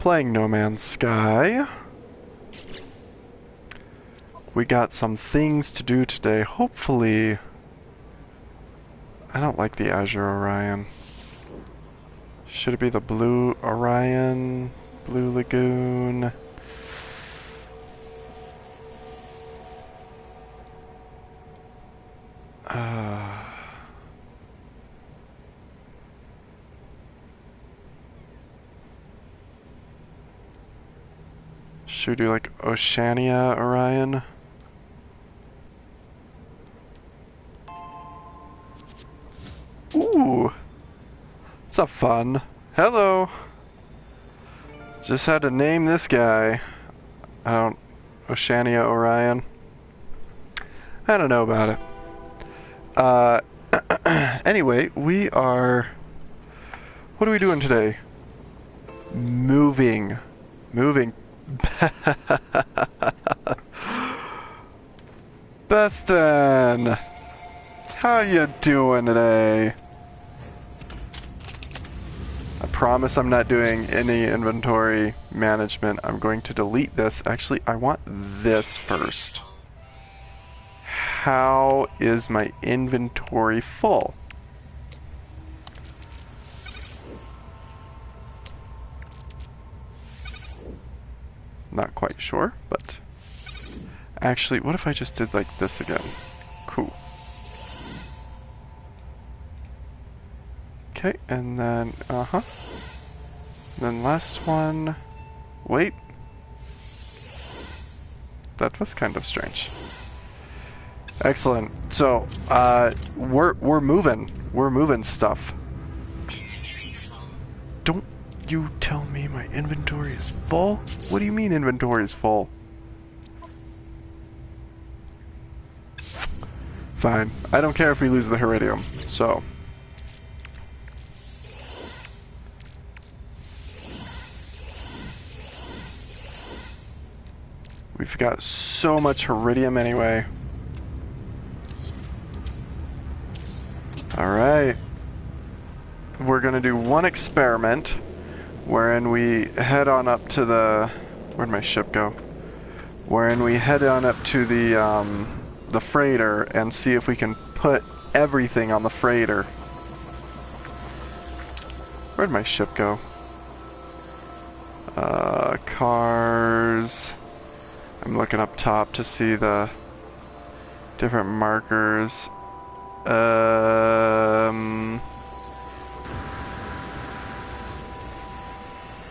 playing No Man's Sky. We got some things to do today. Hopefully... I don't like the Azure Orion. Should it be the Blue Orion? Blue Lagoon? Should we do like Oceania Orion? Ooh! It's a fun. Hello! Just had to name this guy. Oceania Orion. I don't know about it. Anyway, we are... What are we doing today? Moving. Beston! How you doing today? I promise I'm not doing any inventory management. I'm going to delete this. Actually, I want this first. How is my inventory full? Not quite sure, but... Actually, what if I just did like this again? Cool. Okay, and then, then last one... Wait. That was kind of strange. Excellent. So, we're moving. We're moving stuff. Don't you tell me my inventory is full? What do you mean inventory is full? Fine. I don't care if we lose the Heridium, so... We've got so much Heridium anyway. Alright. We're gonna do one experiment wherein we head on up to the... Where'd my ship go? Wherein we head on up to the freighter and see if we can put everything on the freighter. Where'd my ship go? Cars... I'm looking up top to see the different markers.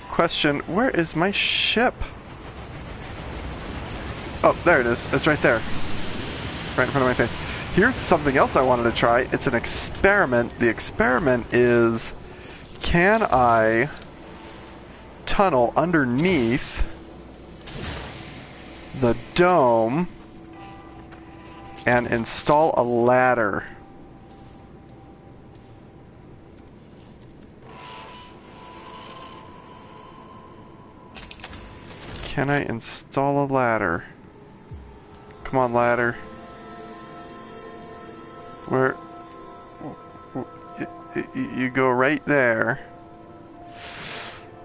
Question, where is my ship? Oh, there it is. It's right there. Right in front of my face. Here's something else I wanted to try. It's an experiment. The experiment is, can I tunnel underneath the dome and install a ladder? Can I install a ladder? Come on, ladder. Where? You go right there.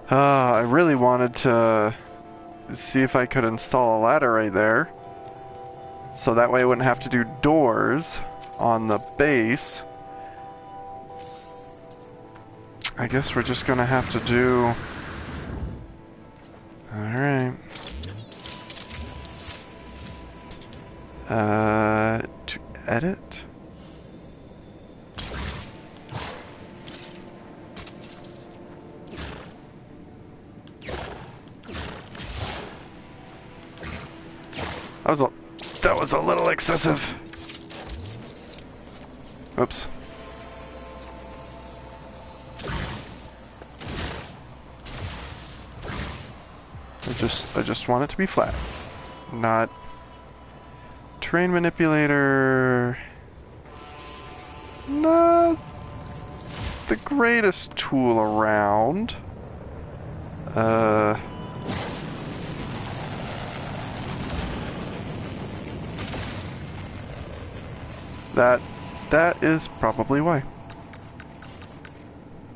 I really wanted to see if I could install a ladder right there. So that way I wouldn't have to do doors on the base. I guess we're just gonna have to do... Alright. To edit? That was a little excessive. Oops. I just want it to be flat. Not terrain manipulator. Not the greatest tool around. That is probably why.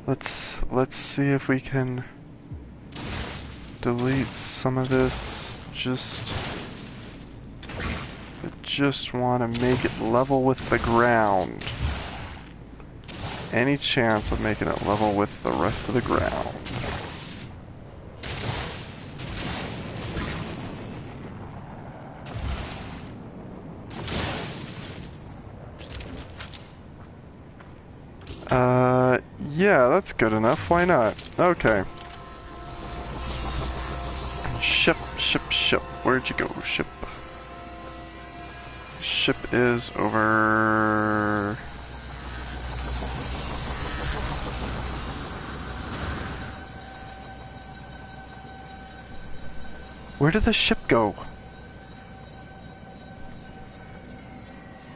Let's see if we can delete some of this. I just want to make it level with the ground. Any chance of making it level with the rest of the ground? Yeah, that's good enough. Why not? Okay. Ship. Where'd you go, ship? Ship is over... Where did the ship go?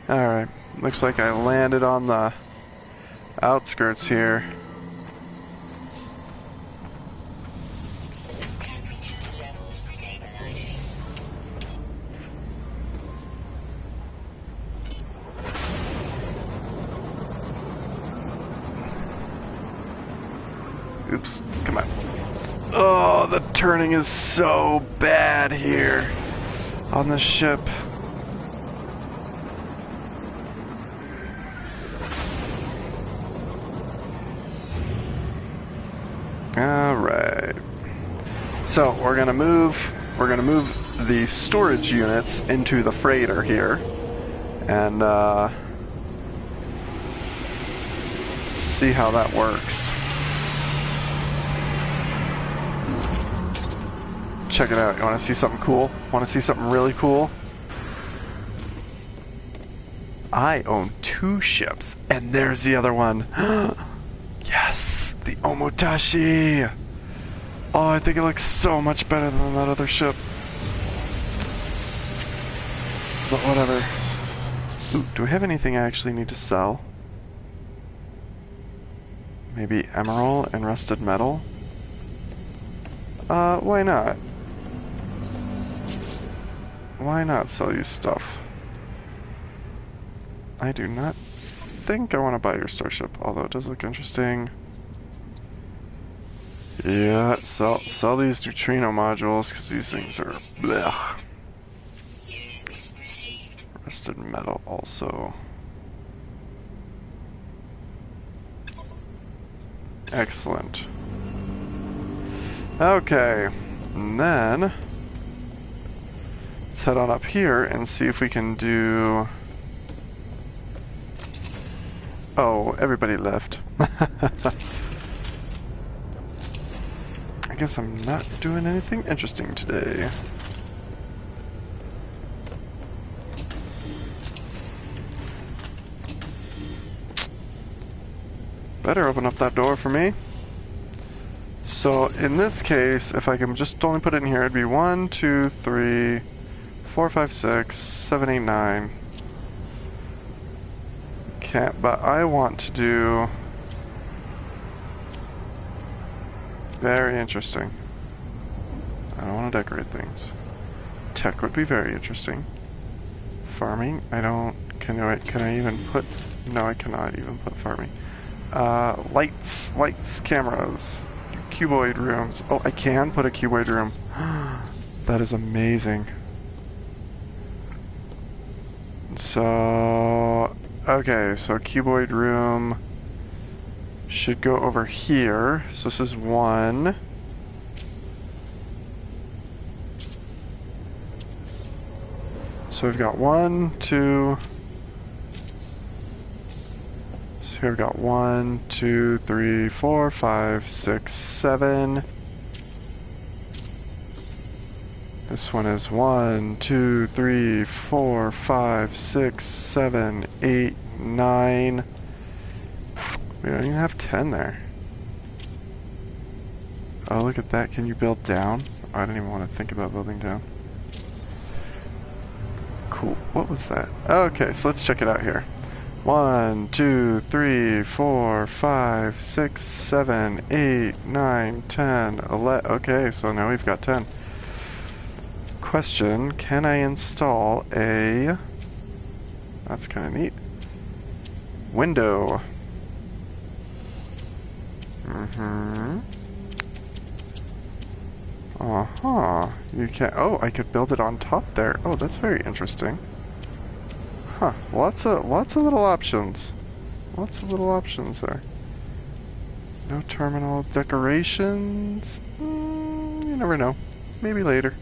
Alright, looks like I landed on the outskirts here. Oops, come on. Oh, the turning is so bad here on the ship. Alright. So we're gonna move the storage units into the freighter here and see how that works. Check it out. You want to see something cool? Want to see something really cool? I own 2 ships, and there's the other one. Yes, the Omotashi. Oh, I think it looks so much better than that other ship. But whatever. Ooh, do we have anything I actually need to sell? Maybe emerald and rusted metal? Why not? Why not sell you stuff? I do not think I want to buy your starship, although it does look interesting. Yeah, sell these neutrino modules, because these things are blech. Rusted metal also. Excellent. Okay, and then let's head on up here and see if we can do... Oh, everybody left. I guess I'm not doing anything interesting today. Better open up that door for me. So in this case, if I can just only put it in here, it'd be 1, 2, 3, 4, 5, 6, 7, 8, 9. Can't, but I want to do... Very interesting. I don't want to decorate things. Tech would be very interesting. Farming, I don't... Can I even put... No, I cannot even put farming. Lights, cameras, cuboid rooms. Oh, I can put a cuboid room. That is amazing. So, okay, so a cuboid room should go over here. So this is 1. So we've got 1, 2. So here we've got 1, 2, 3, 4, 5, 6, 7. This one is 1, 2, 3, 4, 5, 6, 7, 8, 9. We don't even have 10 there. Oh, look at that. Can you build down? I didn't even want to think about building down. Cool. What was that? Okay, so let's check it out here. 1, 2, 3, 4, 5, 6, 7, 8, 9, 10, 11. Okay, so now we've got 10. Question, can I install a... That's kind of neat. Window. Uh-huh. You can't... Oh, I could build it on top there. Oh, that's very interesting. Huh. Lots of little options. Lots of little options there. No terminal decorations? You never know. Maybe later.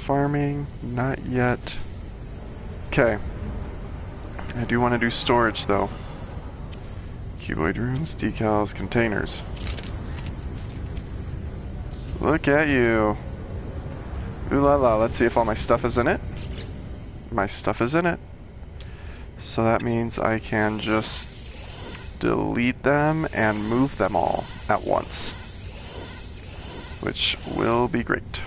Farming, not yet. Okay. I do want to do storage, though. Cuboid rooms, decals, containers. Look at you. Ooh la la, let's see if all my stuff is in it. My stuff is in it. So that means I can just delete them and move them all at once. Which will be great.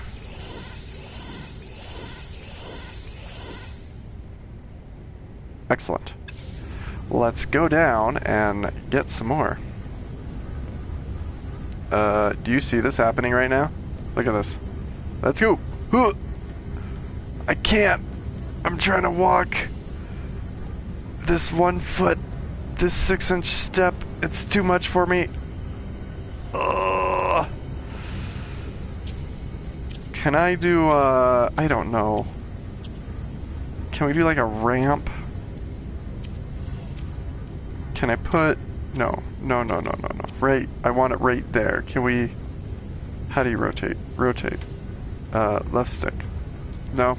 Excellent. Let's go down and get some more. Do you see this happening right now? Look at this. Let's go. I can't. I'm trying to walk. This 1 foot, this 6-inch step, it's too much for me. Can I do, I don't know. Can we do like a ramp? Can I put, no. Right, I want it right there. Can we, how do you rotate? Rotate. Left stick. No.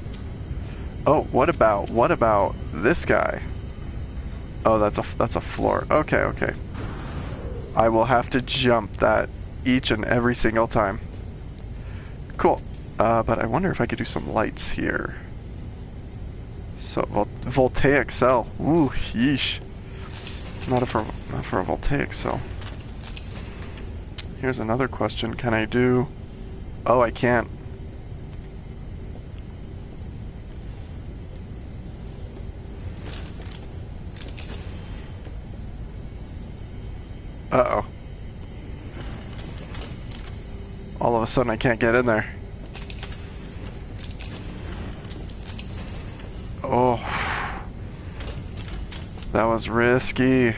Oh, what about this guy? Oh, that's a floor. Okay. I will have to jump that each and every single time. Cool. But I wonder if I could do some lights here. So, voltaic cell. Ooh, yeesh. Not for a voltaic cell. Here's another question. Can I do... Oh, I can't. Uh-oh. All of a sudden I can't get in there. Oh. That was risky.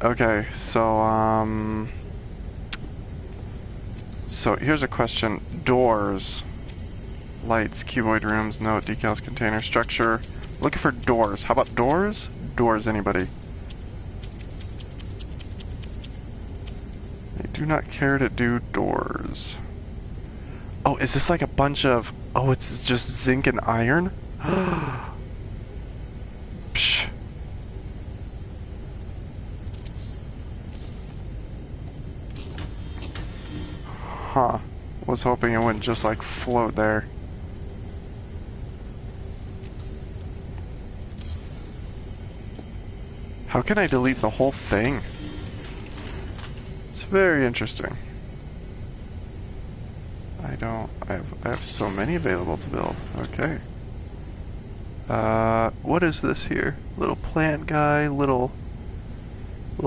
Okay, so here's a question. Doors. Lights, cuboid rooms, note, decals, container, structure. Looking for doors. How about doors? Doors, anybody? I do not care to do doors. Oh, is this like a bunch of... Oh, it's just zinc and iron? Psh. Huh. Was hoping it wouldn't just like float there. How can I delete the whole thing? It's very interesting. I have so many available to build. Okay. What is this here? Little plant guy, little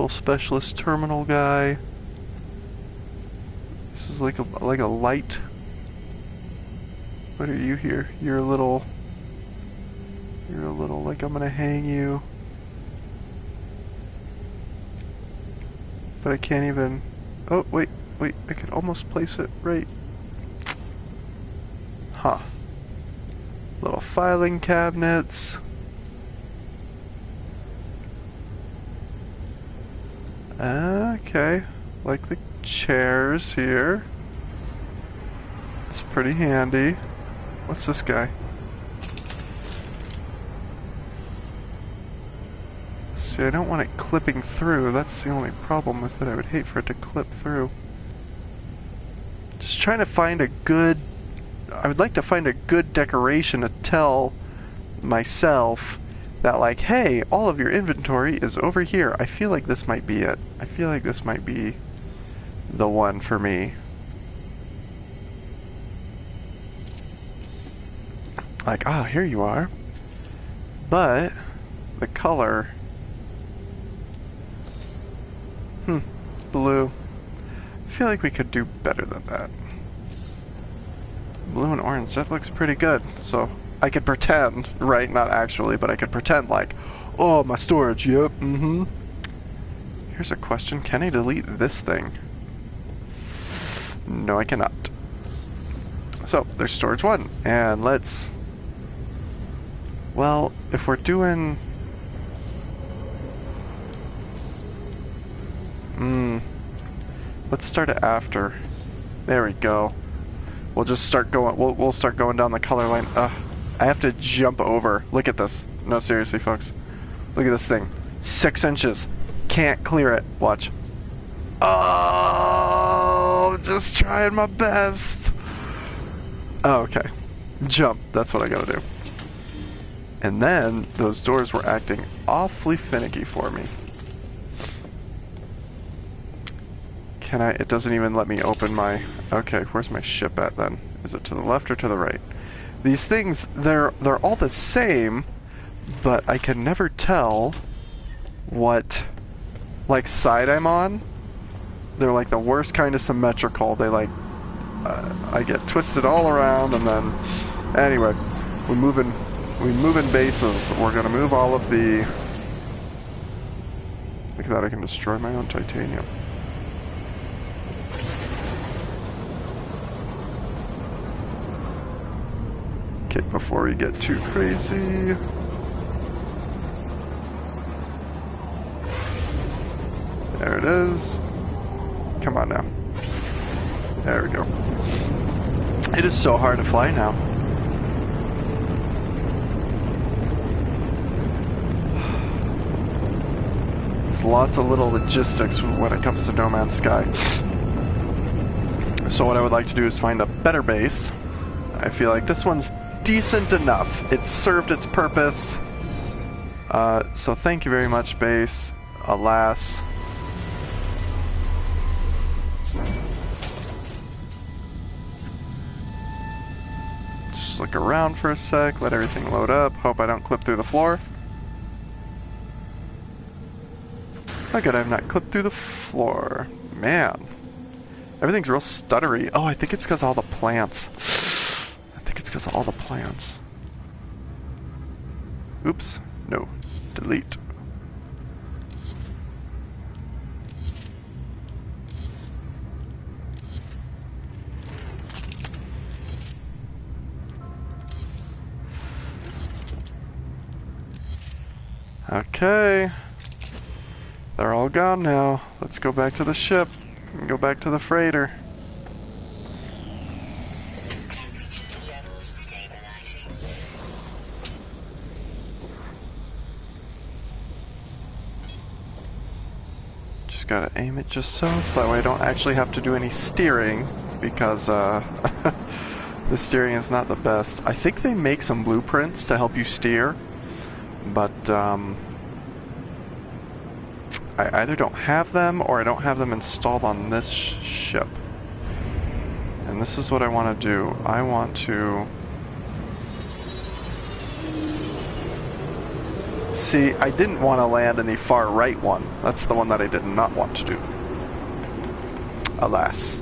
specialist terminal guy. This is like a light. What are you here? You're a little like I'm gonna hang you. But I can't even... Oh, wait, I could almost place it right. Huh. Little filing cabinets. Okay. Like the chairs here. It's pretty handy. What's this guy? See, I don't want it clipping through. That's the only problem with it. I would hate for it to clip through. Just trying to find a good... I would like to find a good decoration to tell myself that, like, hey, all of your inventory is over here. I feel like this might be it. I feel like this might be the one for me. Like, ah, here you are. But the color... blue. I feel like we could do better than that. Blue and orange, that looks pretty good. So I could pretend, right? Not actually, but I could pretend like, oh, my storage, yep, Here's a question, can I delete this thing? No, I cannot. So, there's storage 1. And let's... Well, if we're doing... Let's start it after. There we go. We'll just start going... We'll start going down the color line. I have to jump over. Look at this. No, seriously, folks. Look at this thing. 6 inches. Can't clear it. Watch. Oh, just trying my best. Oh, okay. Jump. That's what I gotta do. And then those doors were acting awfully finicky for me. Can I? It doesn't even let me open my... Okay, where's my ship at then? Is it to the left or to the right? These things, they're all the same, but I can never tell what, like, side I'm on. They're like the worst kind of symmetrical. They like... I get twisted all around, and then... Anyway, we move in bases. We're gonna move all of the... Look at that, I can destroy my own titanium. Okay, before we get too crazy... There it is. Come on now. There we go. It is so hard to fly now. There's lots of little logistics when it comes to No Man's Sky. So what I would like to do is find a better base. I feel like this one's decent enough. It's served its purpose. So thank you very much, base. Alas. Just look around for a sec, let everything load up. Hope I don't clip through the floor. Oh good, I've not clipped through the floor. Man. Everything's real stuttery. Oh, I think it's because all the plants. Because of all the plants. Oops. No. Delete. Okay. They're all gone now. Let's go back to the ship and go back to the freighter. Gotta aim it just so that way I don't actually have to do any steering, because the steering is not the best. I think they make some blueprints to help you steer, but I either don't have them or I don't have them installed on this ship. And this is what I want to do. I want to... See, I didn't want to land in the far right one. That's the one that I did not want to do. Alas.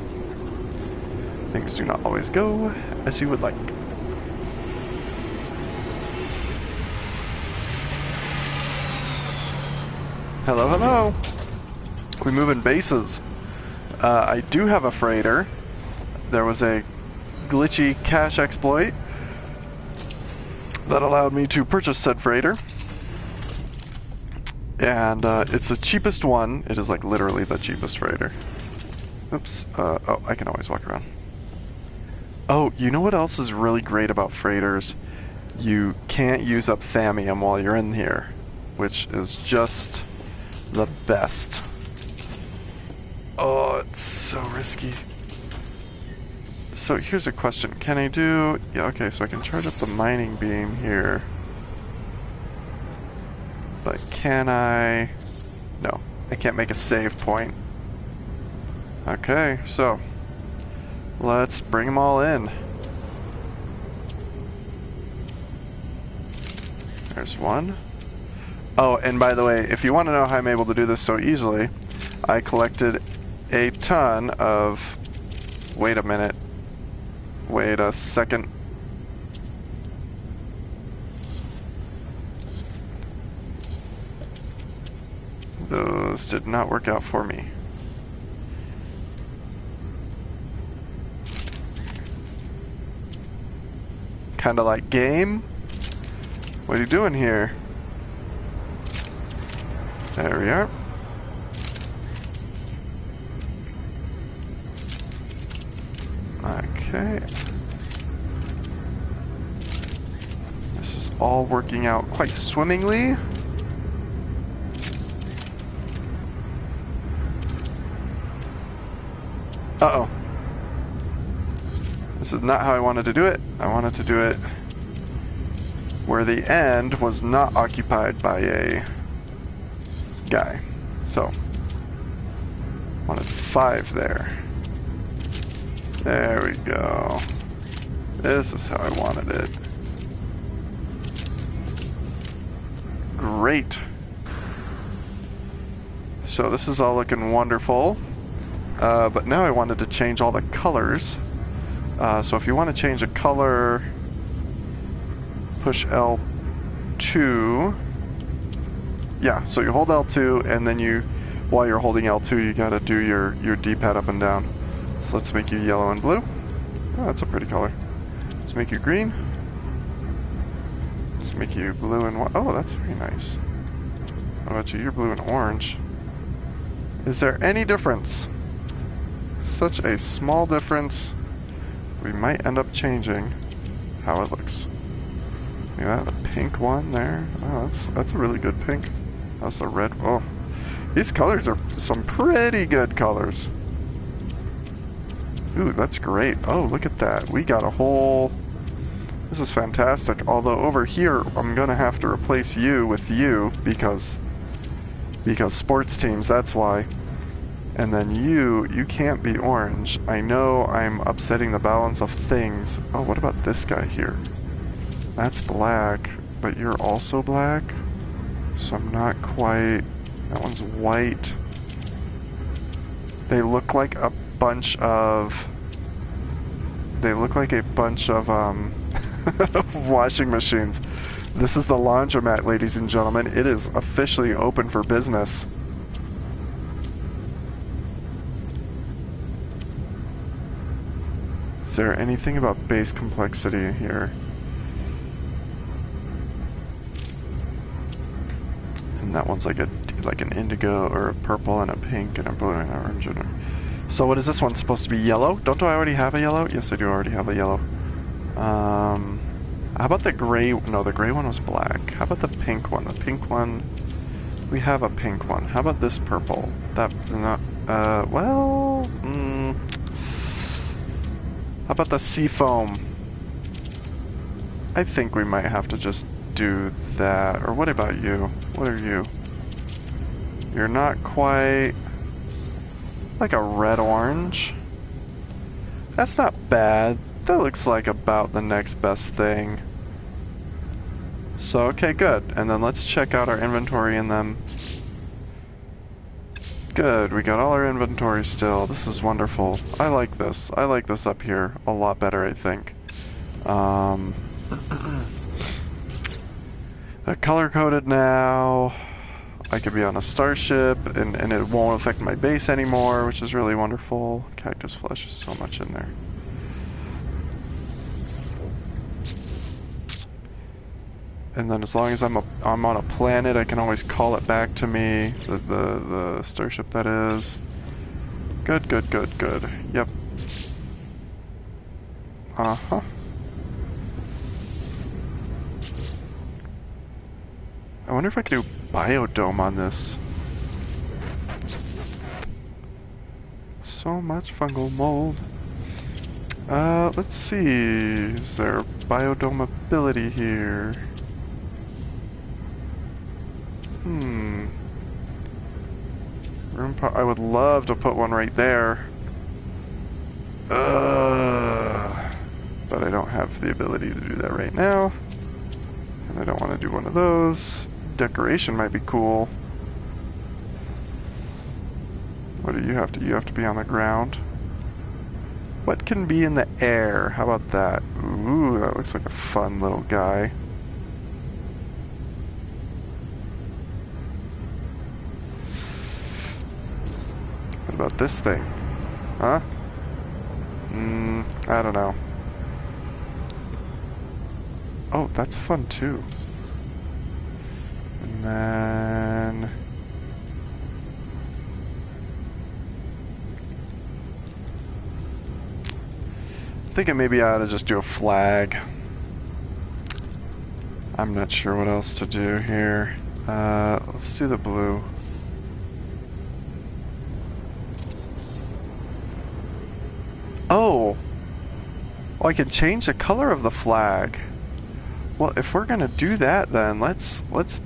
Things do not always go as you would like. Hello, hello. We move in bases. I do have a freighter. There was a glitchy cache exploit that allowed me to purchase said freighter. And it's the cheapest one. It is like literally the cheapest freighter. Oops. Oh, I can always walk around. Oh, you know what else is really great about freighters? You can't use up thallium while you're in here, which is just the best. Oh, it's so risky. So here's a question. Can I do... Yeah, okay, so I can charge up the mining beam here. But can I... No, I can't make a save point. Okay, so let's bring them all in. There's one. Oh, and by the way, if you want to know how I'm able to do this so easily, I collected a ton of... Wait a minute. Wait a second. Those did not work out for me. Kinda like game? What are you doing here? There we are. Okay. This is all working out quite swimmingly. Uh-oh. This is not how I wanted to do it. I wanted to do it where the end was not occupied by a guy. So, wanted 5 there. There we go. This is how I wanted it. Great. So this is all looking wonderful. But now I wanted to change all the colors. So if you want to change a color, push L2. Yeah, so you hold L2 and then while you're holding L2, you gotta do your D-pad up and down. So let's make you yellow and blue. Oh, that's a pretty color. Let's make you green. Let's make you blue and white. Oh, that's very nice. How about you? You're blue and orange. Is there any difference? Such a small difference. We might end up changing how it looks. Look at that, the pink one there. Oh, that's a really good pink. That's the red. Oh, these colors are some pretty good colors. Ooh, that's great. Oh, look at that. We got a whole... This is fantastic. Although over here, I'm gonna have to replace you with you because sports teams, that's why. And then you can't be orange. I know I'm upsetting the balance of things. Oh, what about this guy here? That's black, but you're also black. So I'm not quite... That one's white. They look like a bunch of... They look like a bunch of, washing machines. This is the laundromat, ladies and gentlemen. It is officially open for business. Is there anything about base complexity here? And that one's like an indigo or a purple and a pink and a blue and an orange. So what is this one supposed to be? Yellow? Don't I already have a yellow? Yes, I do already have a yellow. How about the gray? No, the gray one was black. How about the pink one? The pink one... We have a pink one. How about this purple? That... not... well... How about the sea foam? I think we might have to just do that. Or what about you? What are you? You're not quite... like a red-orange. That's not bad. That looks like about the next best thing. So, okay, good. And then let's check out our inventory and then... Good, we got all our inventory still. This is wonderful. I like this. I like this up here a lot better, I think. They're color-coded now. I could be on a starship, and it won't affect my base anymore, which is really wonderful. Cactus flesh is so much in there. And then as long as I'm on a planet, I can always call it back to me. The starship, that is. Good, good, good, good. Yep. Uh-huh. I wonder if I could do biodome on this. So much fungal mold. Let's see. Is there biodome ability here? I would love to put one right there. But I don't have the ability to do that right now. And I don't want to do one of those. Decoration might be cool. What do you have to... You have to be on the ground. What can be in the air? How about that? Ooh, that looks like a fun little guy. What about this thing? Huh? I don't know. Oh, that's fun too. And then... I'm thinking maybe I ought to just do a flag. I'm not sure what else to do here. Let's do the blue. Oh! Well, I can change the color of the flag. Well, if we're gonna do that, then let's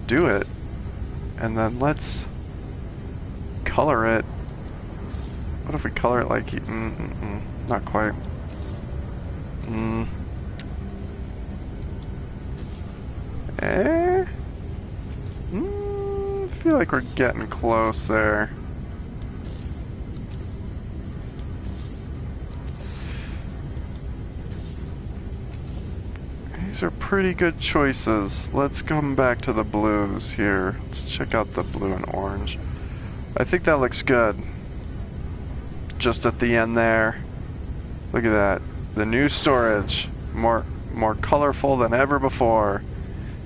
do it. And then let's color it. What if we color it like... not quite. I feel like we're getting close there. These are pretty good choices. Let's come back to the blues here. Let's check out the blue and orange. I think that looks good. Just at the end there. Look at that. The new storage. More colorful than ever before.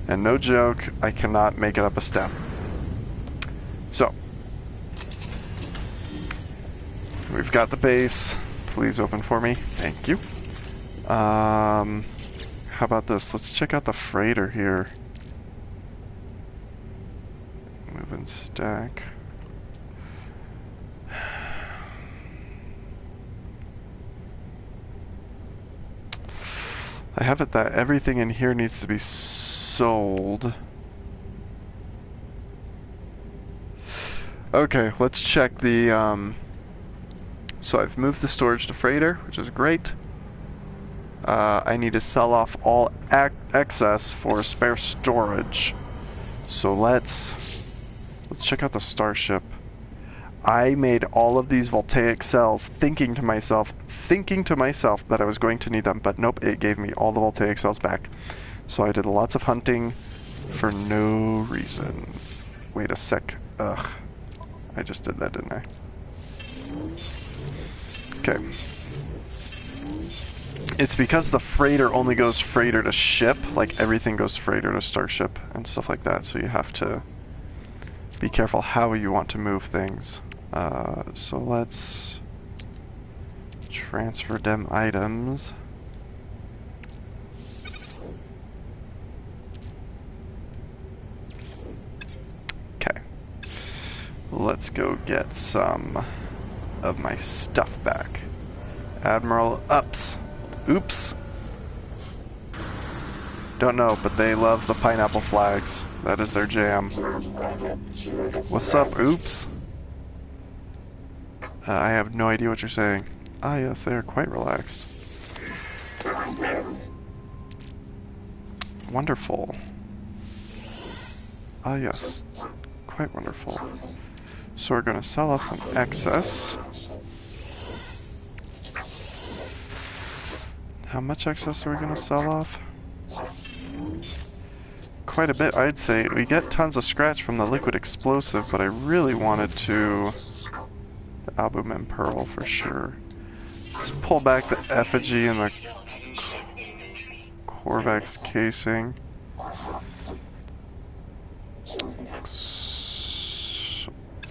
And no joke, I cannot make it up a step. So. We've got the base. Please open for me. Thank you. How about this? Let's check out the freighter here. Move and stack. I have it that everything in here needs to be sold. Okay, let's check the, so I've moved the storage to freighter, which is great. I need to sell off all excess for spare storage. So let's check out the starship. I made all of these voltaic cells thinking to myself that I was going to need them, but nope, it gave me all the voltaic cells back. So I did lots of hunting for no reason. Wait a sec. Ugh. I just did that, didn't I? Okay. It's because the freighter only goes freighter to ship, like everything goes freighter to starship and stuff like that, so you have to be careful how you want to move things. So let's transfer them items. Okay. Let's go get some of my stuff back. Admiral Ups. Oops. Don't know, but they love the pineapple flags. That is their jam. What's up, Oops? I have no idea what you're saying. Ah, yes, they are quite relaxed. Wonderful. Ah, yes. Quite wonderful. So we're going to sell off some excess. How much excess are we going to sell off? Quite a bit, I'd say. We get tons of scratch from the liquid explosive, but I really wanted to... the albumin pearl for sure. Let's pull back the effigy and the Corvax casing.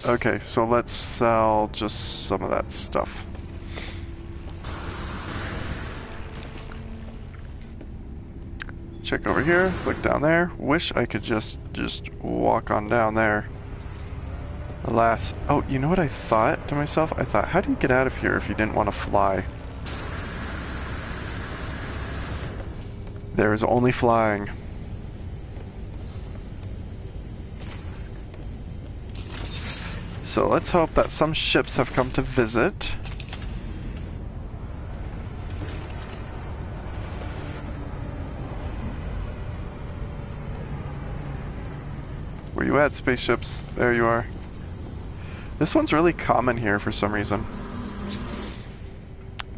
Okay, so let's sell just some of that stuff. Check over here, look down there. Wish I could just walk on down there. Alas. Oh, you know what I thought to myself? I thought, how do you get out of here if you didn't want to fly? There is only flying. So let's hope that some ships have come to visit. Where you at, spaceships? There you are. This one's really common here for some reason.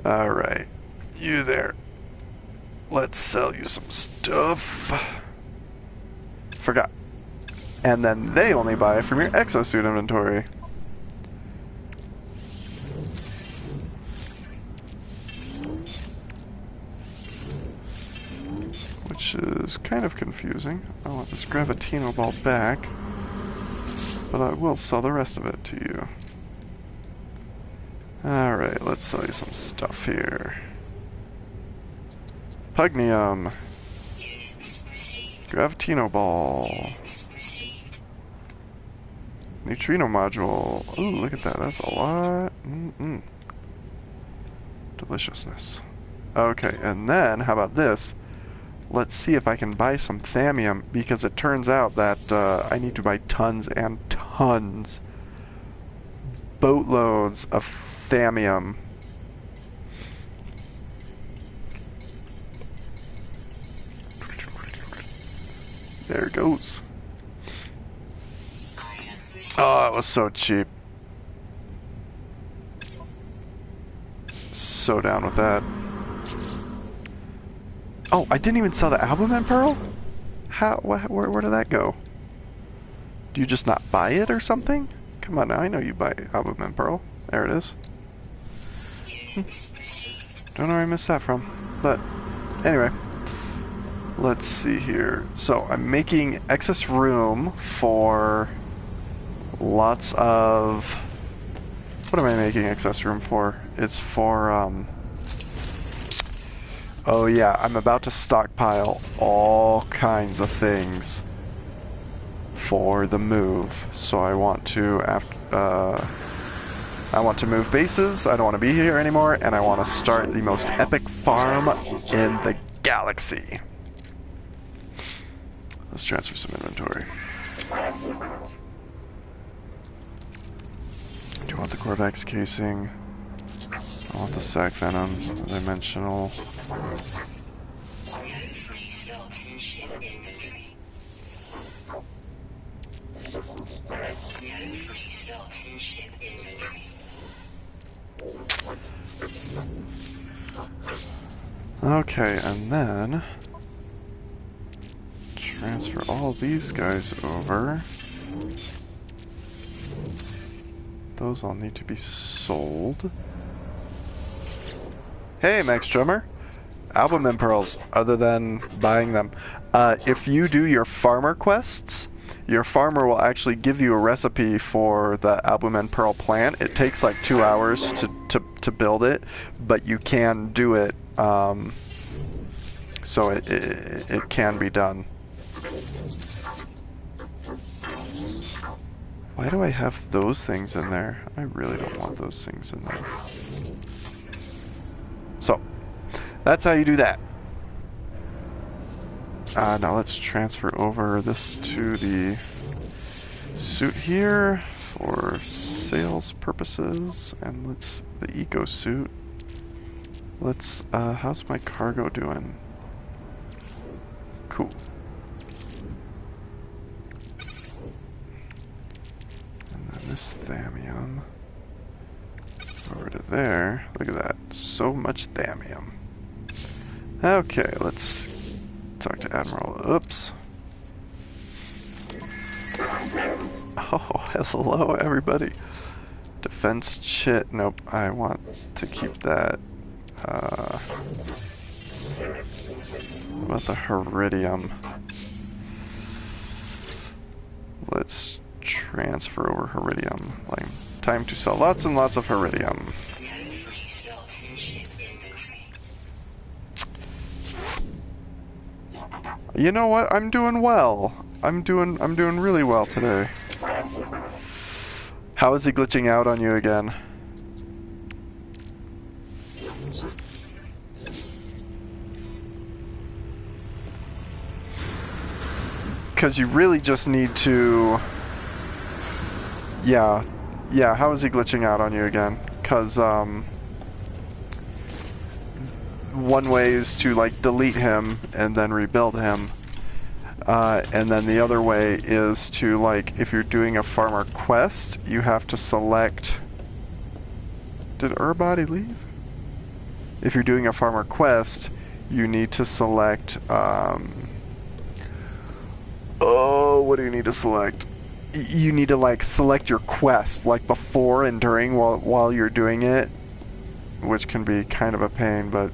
Alright. You there. Let's sell you some stuff. Forgot. And then they only buy from your exosuit inventory. Which which is kind of confusing. I want this Gravitino ball back, but I will sell the rest of it to you. Alright, let's sell you some stuff here. Pugnium. Gravitino ball. Neutrino module. Ooh, look at that. That's a lot. Deliciousness. Okay, and then, how about this? Let's see if I can buy some thamium, because it turns out that I need to buy tons and tons, boatloads of thamium. There it goes. Oh, it was so cheap. So down with that. Oh, I didn't even sell the albumen pearl? How? Where did that go? Do you just not buy it or something? Come on now, I know you buy albumen pearl. There it is. Don't know where I missed that from. But, anyway. Let's see here. So, I'm making excess room for lots of... What am I making excess room for? It's for, oh yeah, I'm about to stockpile all kinds of things for the move. So I want to, I want to move bases, I don't want to be here anymore, and I want to start the most epic farm in the galaxy. Let's transfer some inventory. Do you want the Corvax casing? I want the sac venom, the dimensional. Okay, and then transfer all these guys over. Those all need to be sold. Hey, Max Drummer. Albumen pearls, other than buying them. If you do your farmer quests, your farmer will actually give you a recipe for the albumen pearl plant. It takes like 2 hours to build it, but you can do it, so it can be done. Why do I have those things in there? I really don't want those things in there. So, that's how you do that. Now let's transfer over this to the suit here for sales purposes, and let's the Exosuit. Let's how's my cargo doing? Cool. And then this thamium over to there. Look at that. So much thamium. Okay, let's talk to Admiral. Oops. Oh, hello everybody. Defense chit. Nope, I want to keep that. What about the Heridium? Let's transfer over Heridium. Like, time to sell lots and lots of Heridium. You know what? I'm doing well. I'm doing really well today. How is he glitching out on you again? Because you really just need to... Yeah, how is he glitching out on you again? Because, one way is to, like, delete him and then rebuild him. And then the other way is to, like, if you're doing a farmer quest, you have to select... Did Urbody leave? If you're doing a farmer quest, you need to select, oh, what do you need to select? You need to, like, select your quest, like, before and during while you're doing it, which can be kind of a pain, but...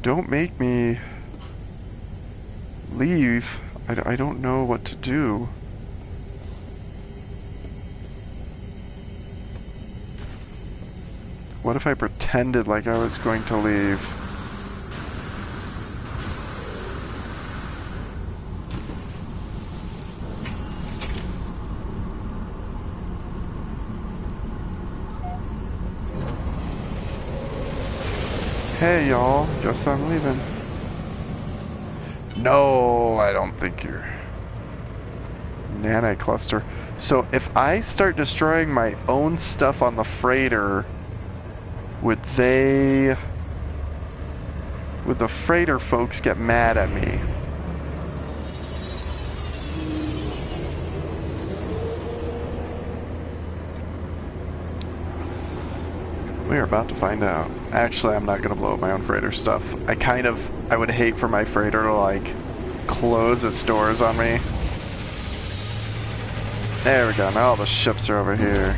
Don't make me leave. I don't know what to do. What if I pretended like I was going to leave? Hey y'all, guess I'm leaving. No, I don't think you're... Nano cluster. So if I start destroying my own stuff on the freighter, would the freighter folks get mad at me? We are about to find out. Actually, I'm not gonna blow up my own freighter stuff. I would hate for my freighter to like close its doors on me. There we go, now all the ships are over here.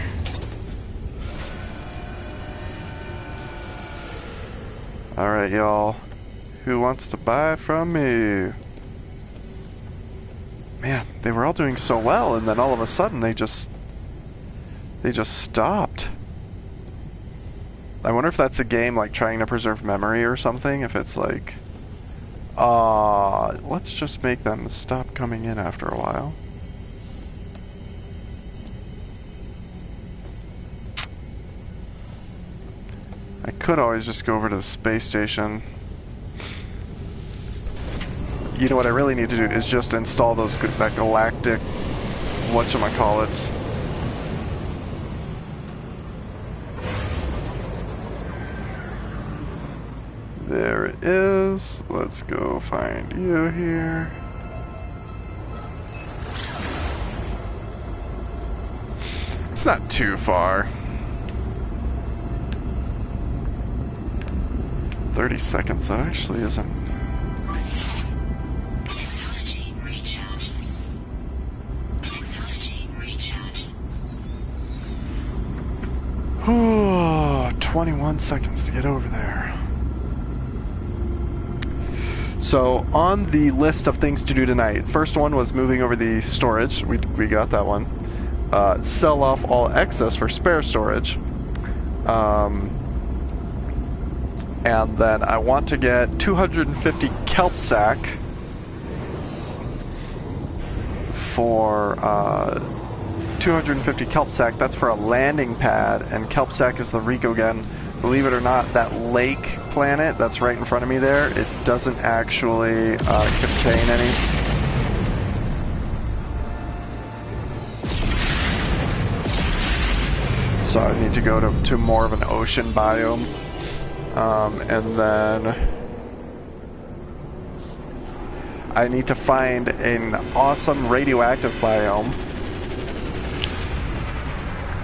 Alright, y'all. Who wants to buy from me? Man, they were all doing so well, and then all of a sudden they just stopped. I wonder if that's a game like trying to preserve memory or something, if it's like, let's just make them stop coming in after a while. I could always just go over to the space station. You know what I really need to do is just install that galactic whatchamacallits. There it is. Let's go find you here. It's not too far. 30 seconds, that actually isn't. Technology recharge. Technology recharge. Oh, 21 seconds to get over there. So, on the list of things to do tonight, first one was moving over the storage. We got that one. Sell off all excess for spare storage. And then I want to get 250 kelp sack for 250 kelp sack. That's for a landing pad, and kelp sack is the Ricogen. Believe it or not, that lake planet that's right in front of me there, it doesn't actually contain any. So I need to go to more of an ocean biome. And then I need to find an awesome radioactive biome.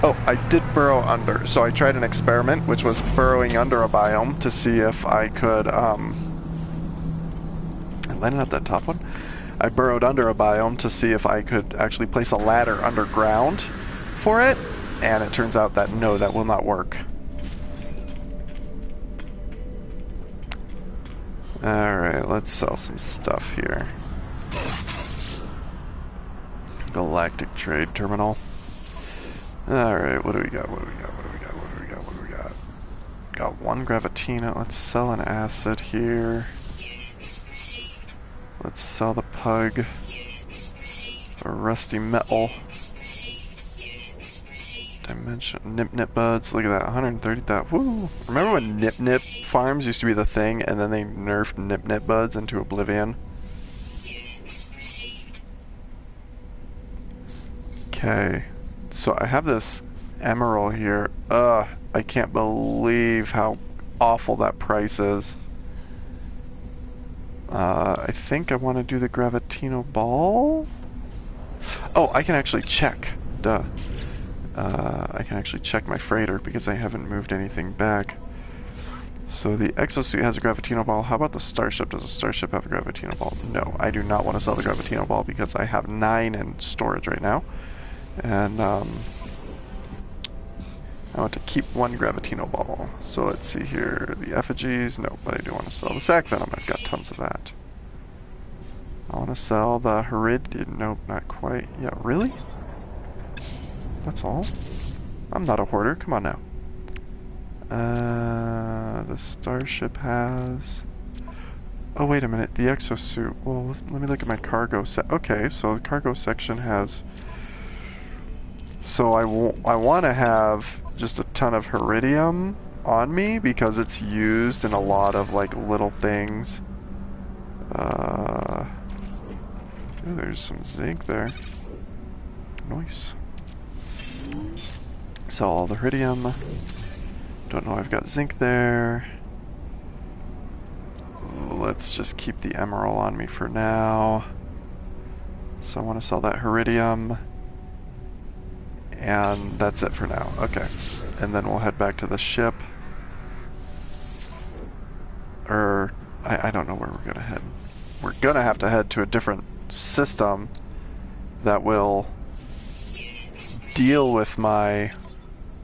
Oh, I did burrow under. So I tried an experiment, which was burrowing under a biome to see if I could, I landed at that top one. I burrowed under a biome to see if I could actually place a ladder underground for it, and it turns out that no, that will not work. Alright, let's sell some stuff here. Galactic Trade Terminal. Alright, what do we got? What do we got? What do we got? What do we got? What do we got? Got one Gravitina. Let's sell an acid here. Let's sell the pug. A rusty metal. Dimension. Nip buds. Look at that. 130,000. Woo! Remember when nip farms used to be the thing and then they nerfed nip buds into oblivion? Okay. So I have this emerald here. I can't believe how awful that price is. I think I want to do the Gravitino ball. Oh, I can actually check. Duh. I can actually check my freighter because I haven't moved anything back. So the Exosuit has a Gravitino ball. How about the Starship? Does the Starship have a Gravitino ball? No, I do not want to sell the Gravitino ball because I have 9 in storage right now. And, I want to keep one Gravitino ball. So let's see here. The effigies. No, but I do want to sell the sac venom. I've got tons of that. I want to sell the Herid. Nope, not quite. Yeah, really? That's all? I'm not a hoarder. Come on now. The starship has... Oh, wait a minute. The exosuit. Well, let me look at my cargo set. Okay, so the cargo section has... So I want to have just a ton of Heridium on me because it's used in a lot of, like, little things. Ooh, there's some zinc there. Nice. Sell all the Heridium. Don't know, I've got zinc there. Let's just keep the emerald on me for now. So I want to sell that Heridium. And that's it for now. Okay. And then we'll head back to the ship. Or, I don't know where we're gonna head. We're gonna have to head to a different system that will deal with my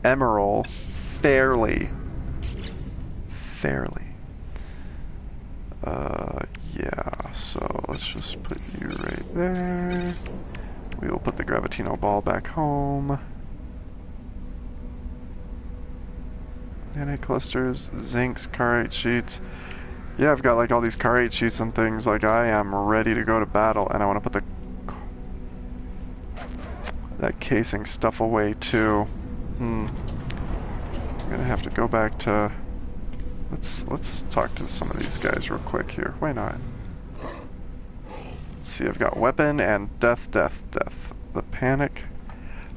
emerald fairly. Yeah, so let's just put you right there. We will put the Gravitino ball back home. Nanite clusters, zincs, carite sheets. Yeah, I've got like all these carite sheets and things. Like I am ready to go to battle, and I want to put that casing stuff away too. I'm gonna have to go back to. Let's talk to some of these guys real quick here. Why not? Let's see, I've got weapon and death. The panic.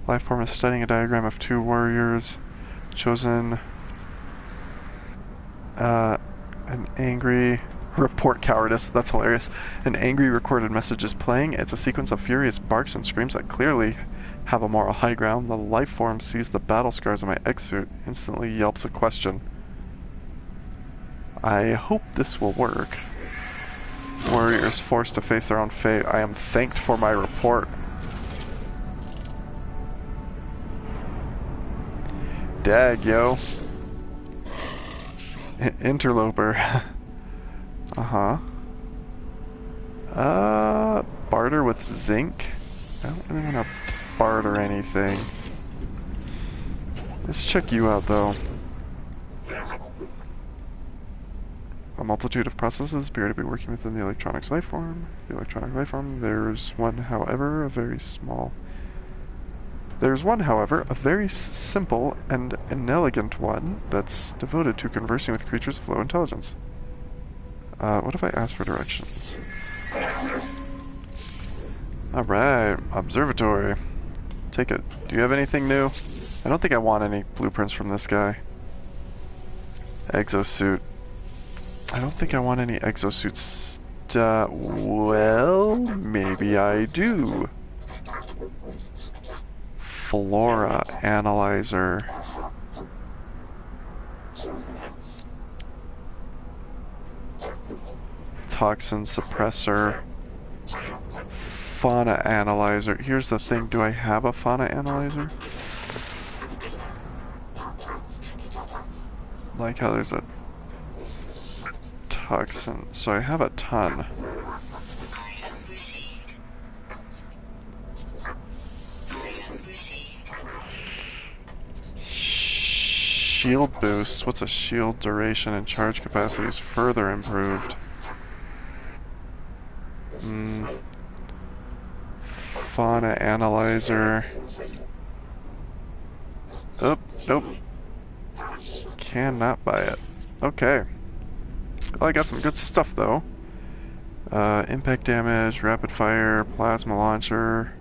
Life form is studying a diagram of two warriors. Chosen. An angry report cowardice. That's hilarious. An angry recorded message is playing. It's a sequence of furious barks and screams that clearly have a moral high ground. The life form sees the battle scars on my exosuit, instantly yelps a question. I hope this will work. Warriors forced to face their own fate. I am thanked for my report. Dag, yo. Interloper. Barter with zinc? I don't really want to barter anything. Let's check you out, though. A multitude of processes appear to be working within the electronics life form. There's one, however, a very simple and inelegant one that's devoted to conversing with creatures of low intelligence. What if I ask for directions? Alright, observatory. Take it. Do you have anything new? I don't think I want any blueprints from this guy. Exosuit. I don't think I want any exosuits. Well, maybe I do. Flora analyzer. Toxin suppressor. Fauna analyzer. Here's the thing, do I have a fauna analyzer? Like how there's a toxin. So I have a ton. Shield boost. What's a shield duration and charge capacity is further improved. Fauna analyzer. Oh, nope. Cannot buy it. Okay. Well, I got some good stuff though. Impact damage, rapid fire, plasma launcher.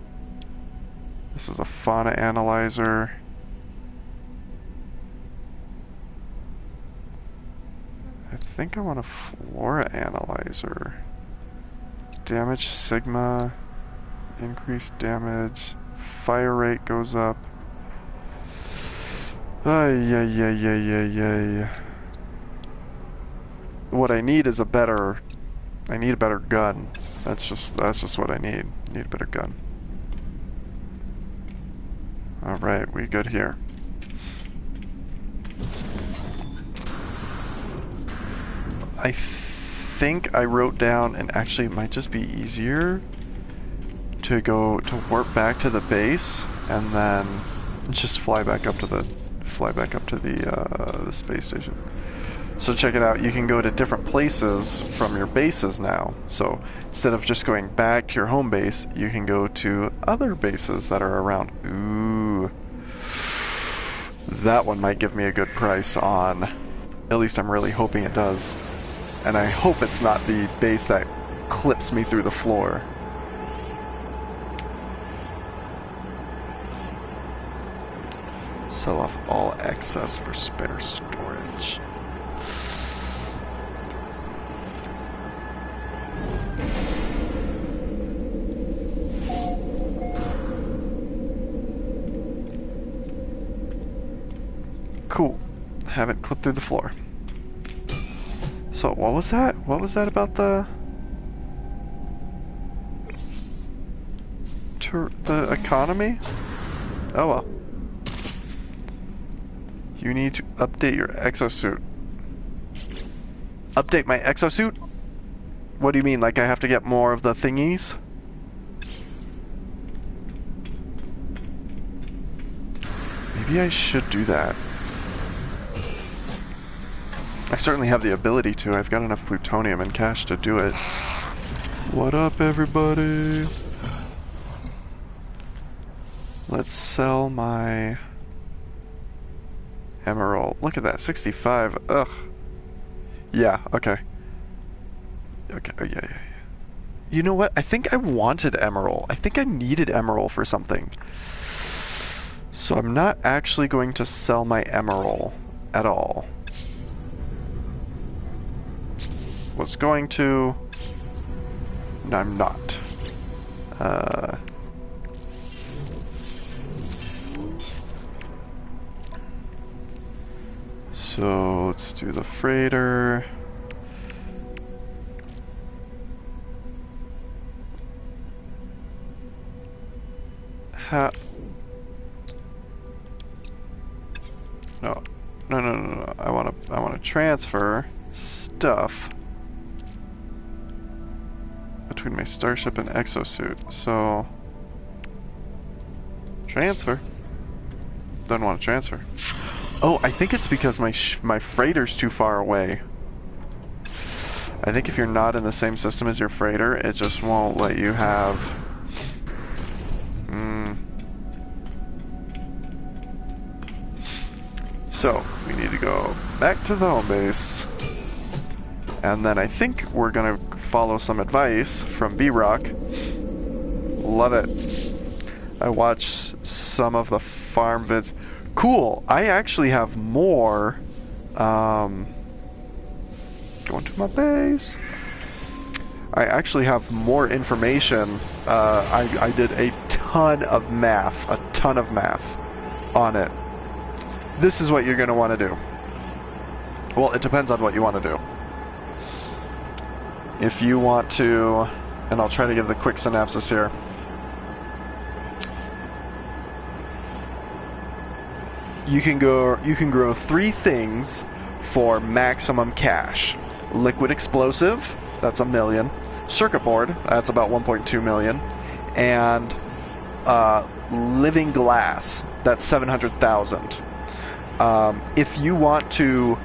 This is a fauna analyzer. I think I want a flora analyzer. Damage sigma, increased damage, fire rate goes up. Ay. What I need is a better gun. That's just what I need. Need a better gun. Alright, we good here. I think I wrote down, and actually it might just be easier to go to warp back to the base and then just fly back up to the the space station. So check it out, you can go to different places from your bases now. So instead of just going back to your home base, you can go to other bases that are around. Ooh. That one might give me a good price on, at least I'm really hoping it does. And I hope it's not the base that clips me through the floor. Sell off all excess for spare storage. Cool. Haven't clipped through the floor. So what was that? What was that about the economy? Oh well. You need to update your exosuit. Update my exosuit? What do you mean? Like I have to get more of the thingies? Maybe I should do that. I certainly have the ability to. I've got enough plutonium and cash to do it. What up, everybody? Let's sell my emerald. Look at that, 65. Ugh. Yeah, okay. Okay, oh, yeah. You know what? I think I wanted emerald. I think I needed emerald for something. So I'm not actually going to sell my emerald at all. Was going to... No, I'm not. So let's do the freighter. No. I wanna transfer stuff between my starship and exosuit. So transfer. Don't want to transfer. Oh, I think it's because my freighter's too far away. I think if you're not in the same system as your freighter, it just won't let you have. So we need to go back to the home base, and then I think we're gonna follow some advice from B-Rock. Love it. I watched some of the farm vids. Cool. I actually have more. Going to my base. I actually have more information. I did a ton of math on it. This is what you're going to want to do. Well, it depends on what you want to do. If you want to, and I'll try to give the quick synopsis here. You can grow 3 things for maximum cash. Liquid explosive, that's $1 million. Circuit board, that's about 1.2 million. And living glass, that's 700,000. If you want to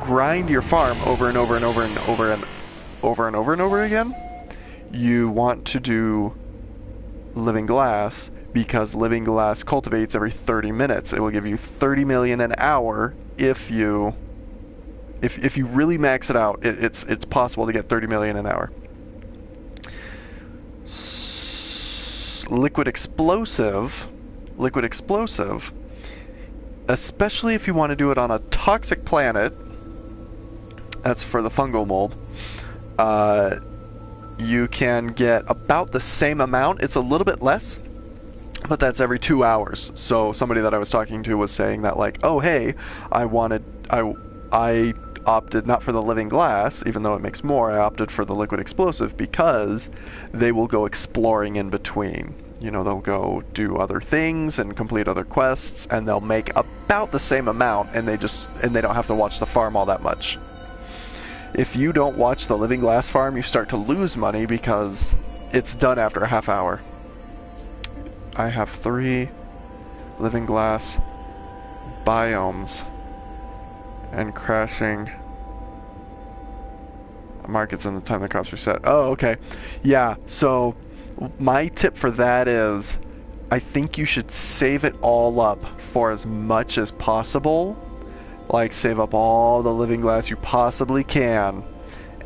grind your farm over and over and over and over and over and over and over again, you want to do living glass, because living glass cultivates every 30 minutes. It will give you 30 million an hour if you really max it out. It's possible to get 30 million an hour. Liquid explosive, especially if you want to do it on a toxic planet, that's for the fungal mold, you can get about the same amount. It's a little bit less, but that's every 2 hours. So somebody that I was talking to was saying that, like, oh hey, I opted not for the living glass, even though it makes more. I opted for the liquid explosive because they will go exploring in between. You know, they'll go do other things and complete other quests, and they'll make about the same amount, and they don't have to watch the farm all that much. If you don't watch the living glass farm, you start to lose money because it's done after a half hour. I have 3 living glass biomes and crashing markets in the time the crops reset. Oh, okay. Yeah, so my tip for that is I think you should save it all up for as much as possible. Like, save up all the living glass you possibly can,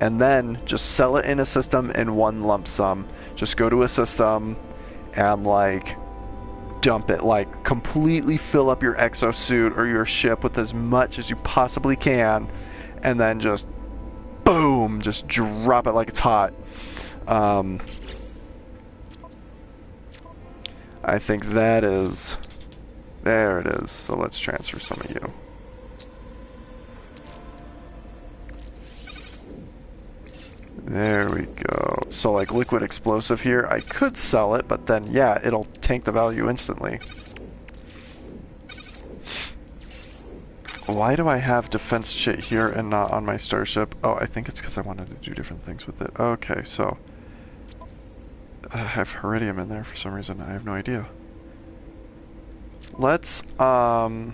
and then just sell it in a system in one lump sum. Just go to a system and, like, dump it. Like, completely fill up your exosuit or your ship with as much as you possibly can, and then just boom, just drop it like it's hot. I think that is... There it is. So let's transfer some of you. There we go. So like liquid explosive here, I could sell it, but then yeah, it'll tank the value instantly. Why do I have defense shit here and not on my starship? Oh, I think it's because I wanted to do different things with it. Okay, so... I have Heridium in there for some reason. I have no idea. Let's, I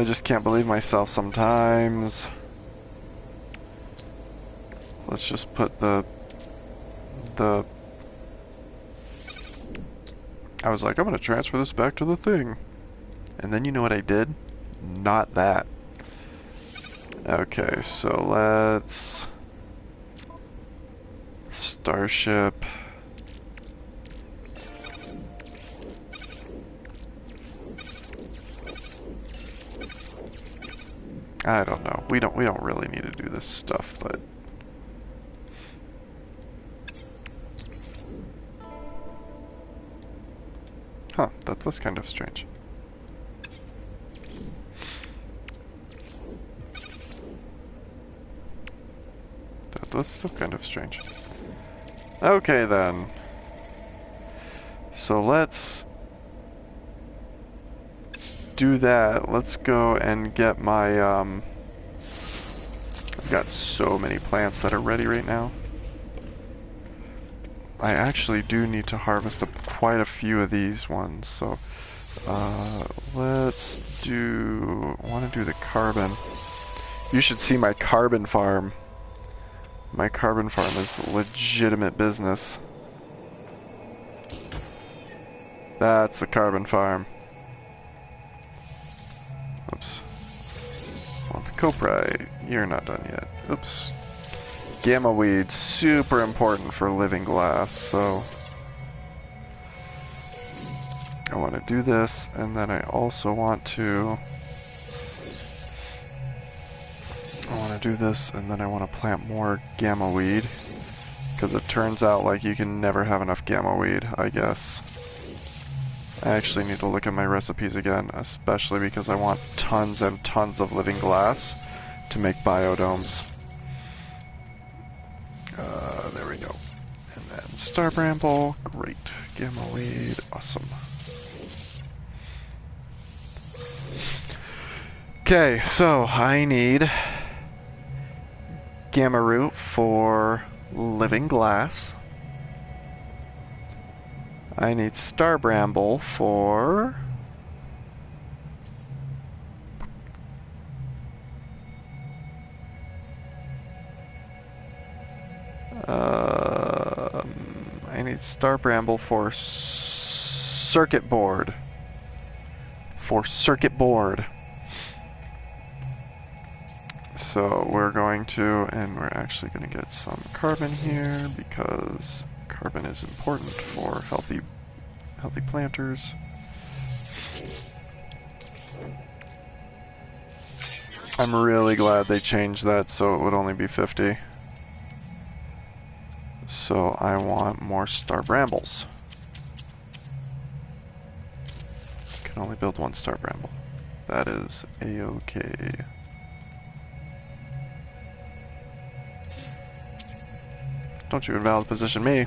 just can't believe myself sometimes. Let's just put the... I was like, I'm gonna transfer this back to the thing. And then you know what I did? Not that. Okay, so let's... Starship... I don't know. We don't really need to do this stuff, but... Huh, that was kind of strange. That was still kind of strange. Okay then. So let's do that. Let's go and get my, I've got so many plants that are ready right now. I actually do need to harvest up quite a few of these ones, so let's do... I want to do the carbon. You should see my carbon farm. My carbon farm is legitimate business. That's the carbon farm. Oops. Want the copra, you're not done yet. Oops. Gamma weed, super important for living glass, so I want to do this, and then I also want to do this, and then I want to plant more gamma weed, because it turns out like you can never have enough gamma weed, I guess. I actually need to look at my recipes again, especially because I want tons and tons of living glass to make biodomes. There we go. And then star bramble, great. Gamma weed, awesome. Okay, so I need gamma root for living glass. I need star bramble for... I need star bramble for circuit board. So we're going to, and we're actually going to get some carbon here because carbon is important for healthy planters. I'm really glad they changed that so it would only be 50. So I want more star brambles. Can only build one star bramble. That is a-okay. Don't you invalid position me.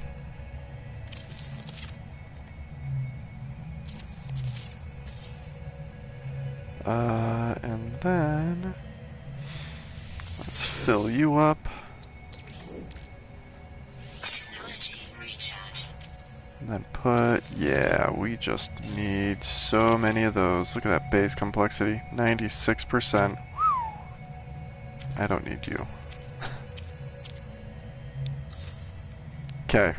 fill you up. Technology recharge. And then put, yeah, we just need so many of those. Look at that base complexity, 96%. I don't need you. Okay.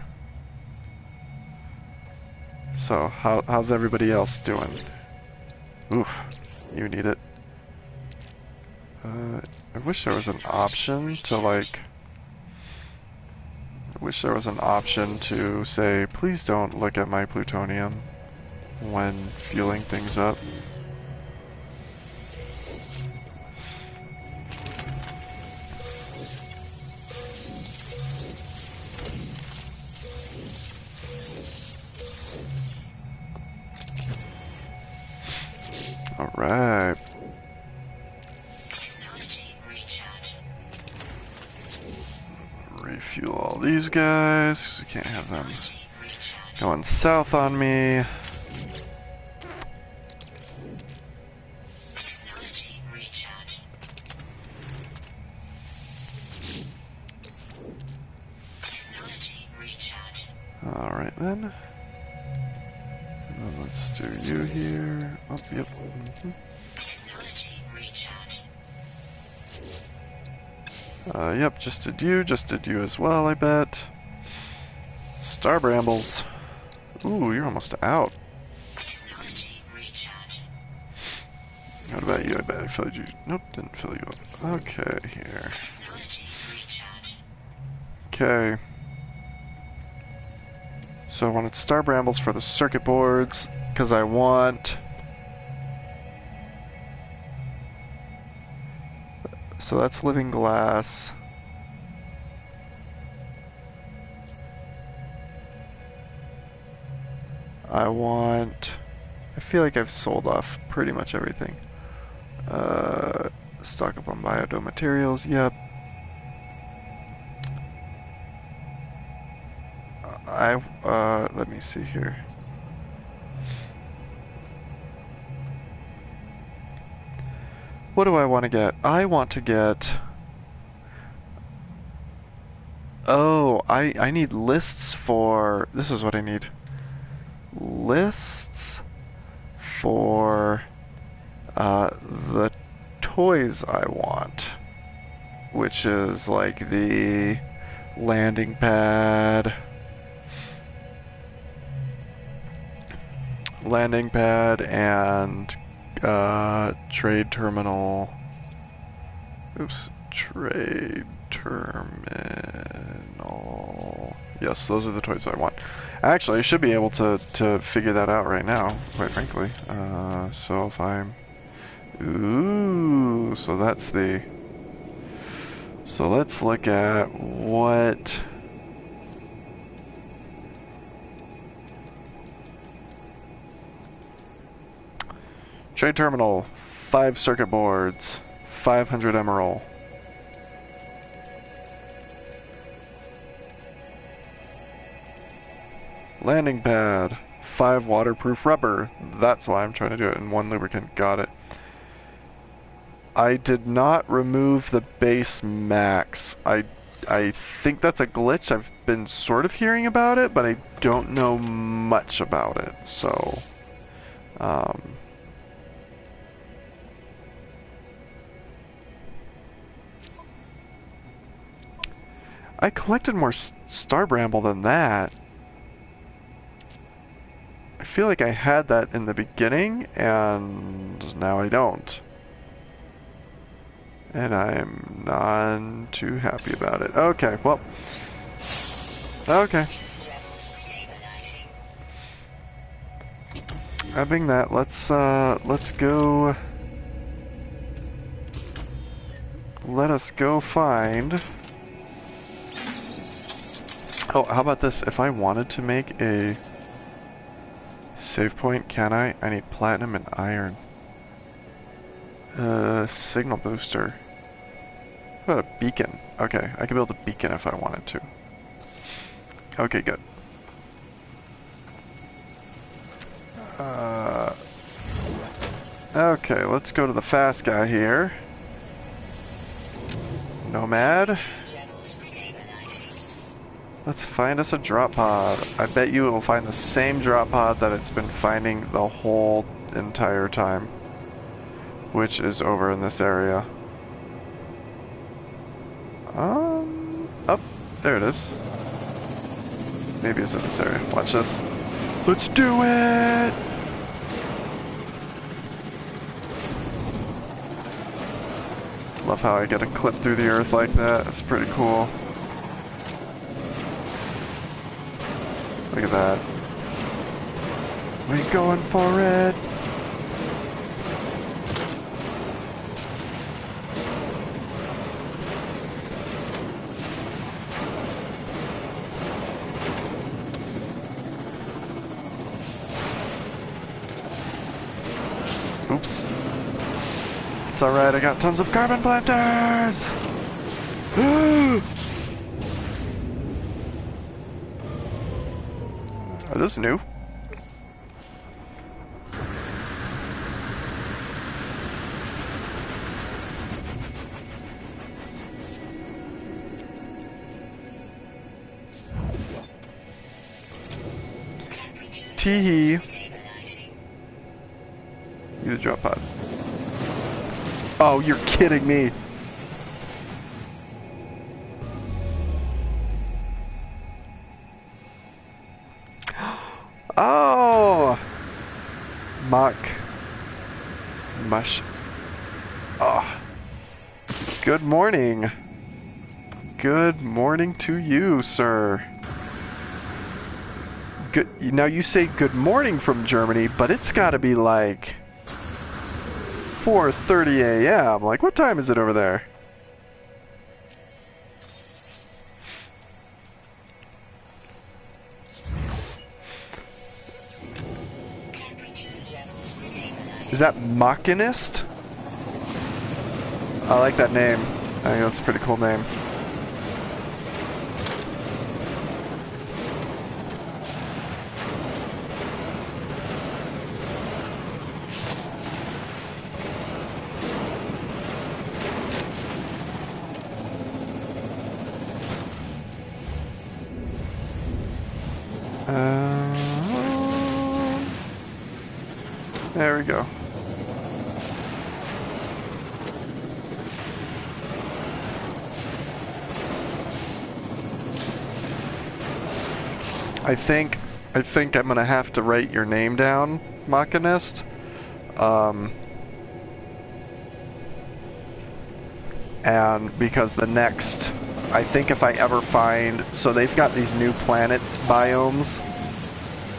So, how's everybody else doing? Oof, you need it. I wish there was an option to, like... I wish there was an option to say, please don't look at my plutonium when fueling things up. Alright. Technology recharge. Refuel all these guys, 'cause we can't have them Technology recharge. going south on me. Technology recharge. Technology recharge. Alright then. And then let's do you here. Oh, yep. Technology recharge. Yep, just did you as well, I bet. Star Brambles. Ooh, you're almost out. Technology recharge. What about you? I bet I filled you. Nope, didn't fill you up. Okay, here. Technology recharge. Okay. So I wanted Star Brambles for the circuit boards, because I want... So that's living glass. I want... I feel like I've sold off pretty much everything. Stock up on biodome materials, yep. Let me see here. What do I want to get? I want to get... Oh, I need lists for... This is what I need. Lists for the toys I want. Which is like the landing pad... and trade terminal. Oops, trade terminal. Yes, those are the toys I want. Actually, I should be able to figure that out right now, quite frankly. So if I'm... Ooh, so that's the... So let's look at what... Trade terminal, 5 circuit boards, 500 emerald. Landing pad, 5 waterproof rubber. That's why I'm trying to do it, and 1 lubricant. Got it. I did not remove the base max. I think that's a glitch. I've been sort of hearing about it, but I don't know much about it. So, I collected more Star Bramble than that. I feel like I had that in the beginning, and now I don't. And I'm not too happy about it. Okay, well. Okay. Having that, let's go. Let us go find. Oh, how about this? If I wanted to make a save point, can I? I need platinum and iron. Signal booster. What about a beacon? Okay, I could build a beacon if I wanted to. Okay, good. Okay, let's go to the fast guy here. Nomad. Levels stabilizing. Let's find us a drop pod. I bet you it will find the same drop pod that it's been finding the whole entire time, which is over in this area. Up there it is. Maybe it's in this area. Watch this. Let's do it! Love how I get a clip through the earth like that. It's pretty cool. Look at that. We going for it. Oops. It's alright, I got tons of carbon planters! Are those new? Teehee. Stabilizing. Use a drop pod. Oh, you're kidding me. Oh! Mock. Mush. Oh. Good morning. Good morning to you, sir. Good. Now you say good morning from Germany, but it's gotta be like 4:30 a.m. Like, what time is it over there? Is that Machinist? I like that name. I think that's a pretty cool name. There we go. I think I'm gonna have to write your name down, Machinist. And because the next, I think if I ever find, so they've got these new planet biomes.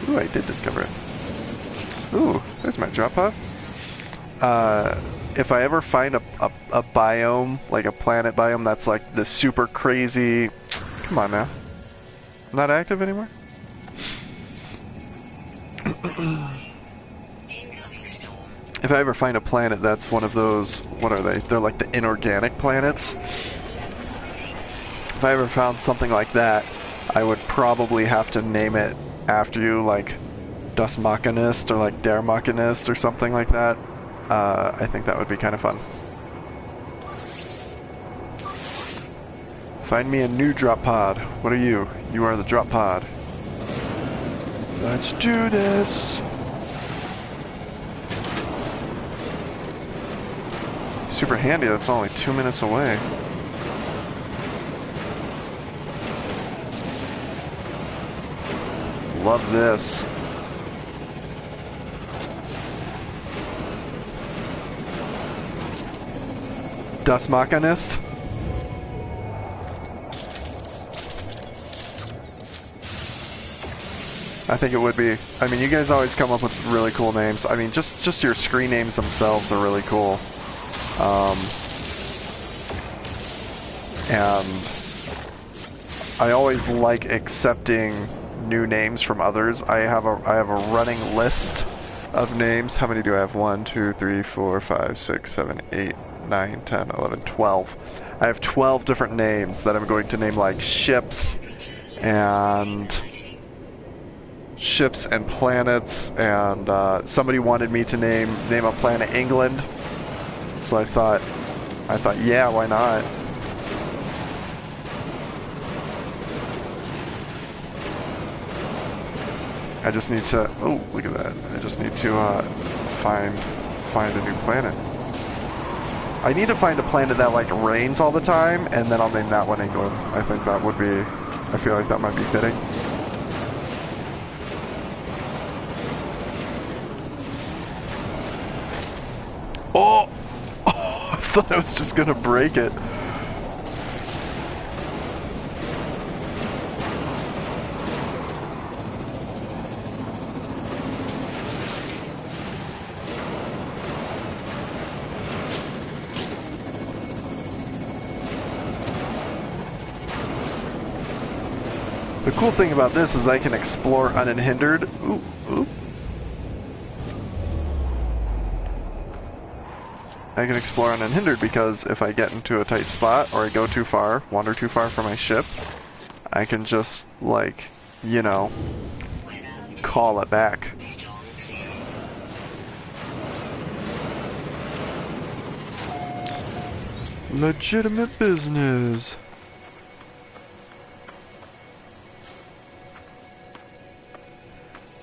Ooh, I did discover it. Ooh, there's my drop pod. If I ever find a biome, like a planet biome that's like the super crazy, come on now, not active anymore? If I ever find a planet that's one of those, what are they? They're like the inorganic planets. If I ever found something like that, I would probably have to name it after you, like Das Machinist or like Der Machinist or something like that. I think that would be kind of fun. Find me a new drop pod. What are you? You are the drop pod. Let's do this! Super handy, that's only 2 minutes away. Love this. Das Machinist? I think it would be. I mean, you guys always come up with really cool names. I mean, just your screen names themselves are really cool. And I always like accepting new names from others. I have a running list of names. How many do I have? 1, 2, 3, 4, 5, 6, 7, 8, 9, 10, 11, 12. I have 12 different names that I'm going to name, like ships and planets, and somebody wanted me to name a planet England, so I thought yeah, why not? I just need to, oh, look at that. I just need to find a new planet. I need to find a planet that like rains all the time, and then I'll name that one England. I think that would be, I feel like that might be fitting. Oh! Oh, I thought I was just gonna break it. The cool thing about this is I can explore unhindered. Ooh, ooh. I can explore unhindered because if I get into a tight spot or I go too far, wander too far from my ship, I can just, like, you know, call it back. Legitimate business.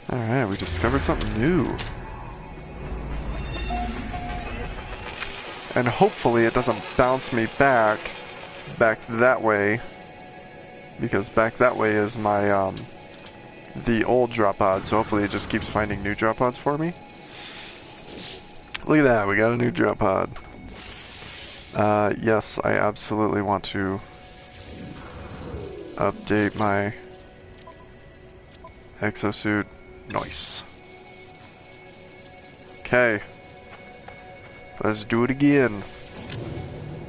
Alright, we discovered something new. And hopefully it doesn't bounce me back that way. Because back that way is my, the old drop pod, so hopefully it just keeps finding new drop pods for me. Look at that, we got a new drop pod. Yes, I absolutely want to update my exosuit. Nice. Okay. Let's do it again.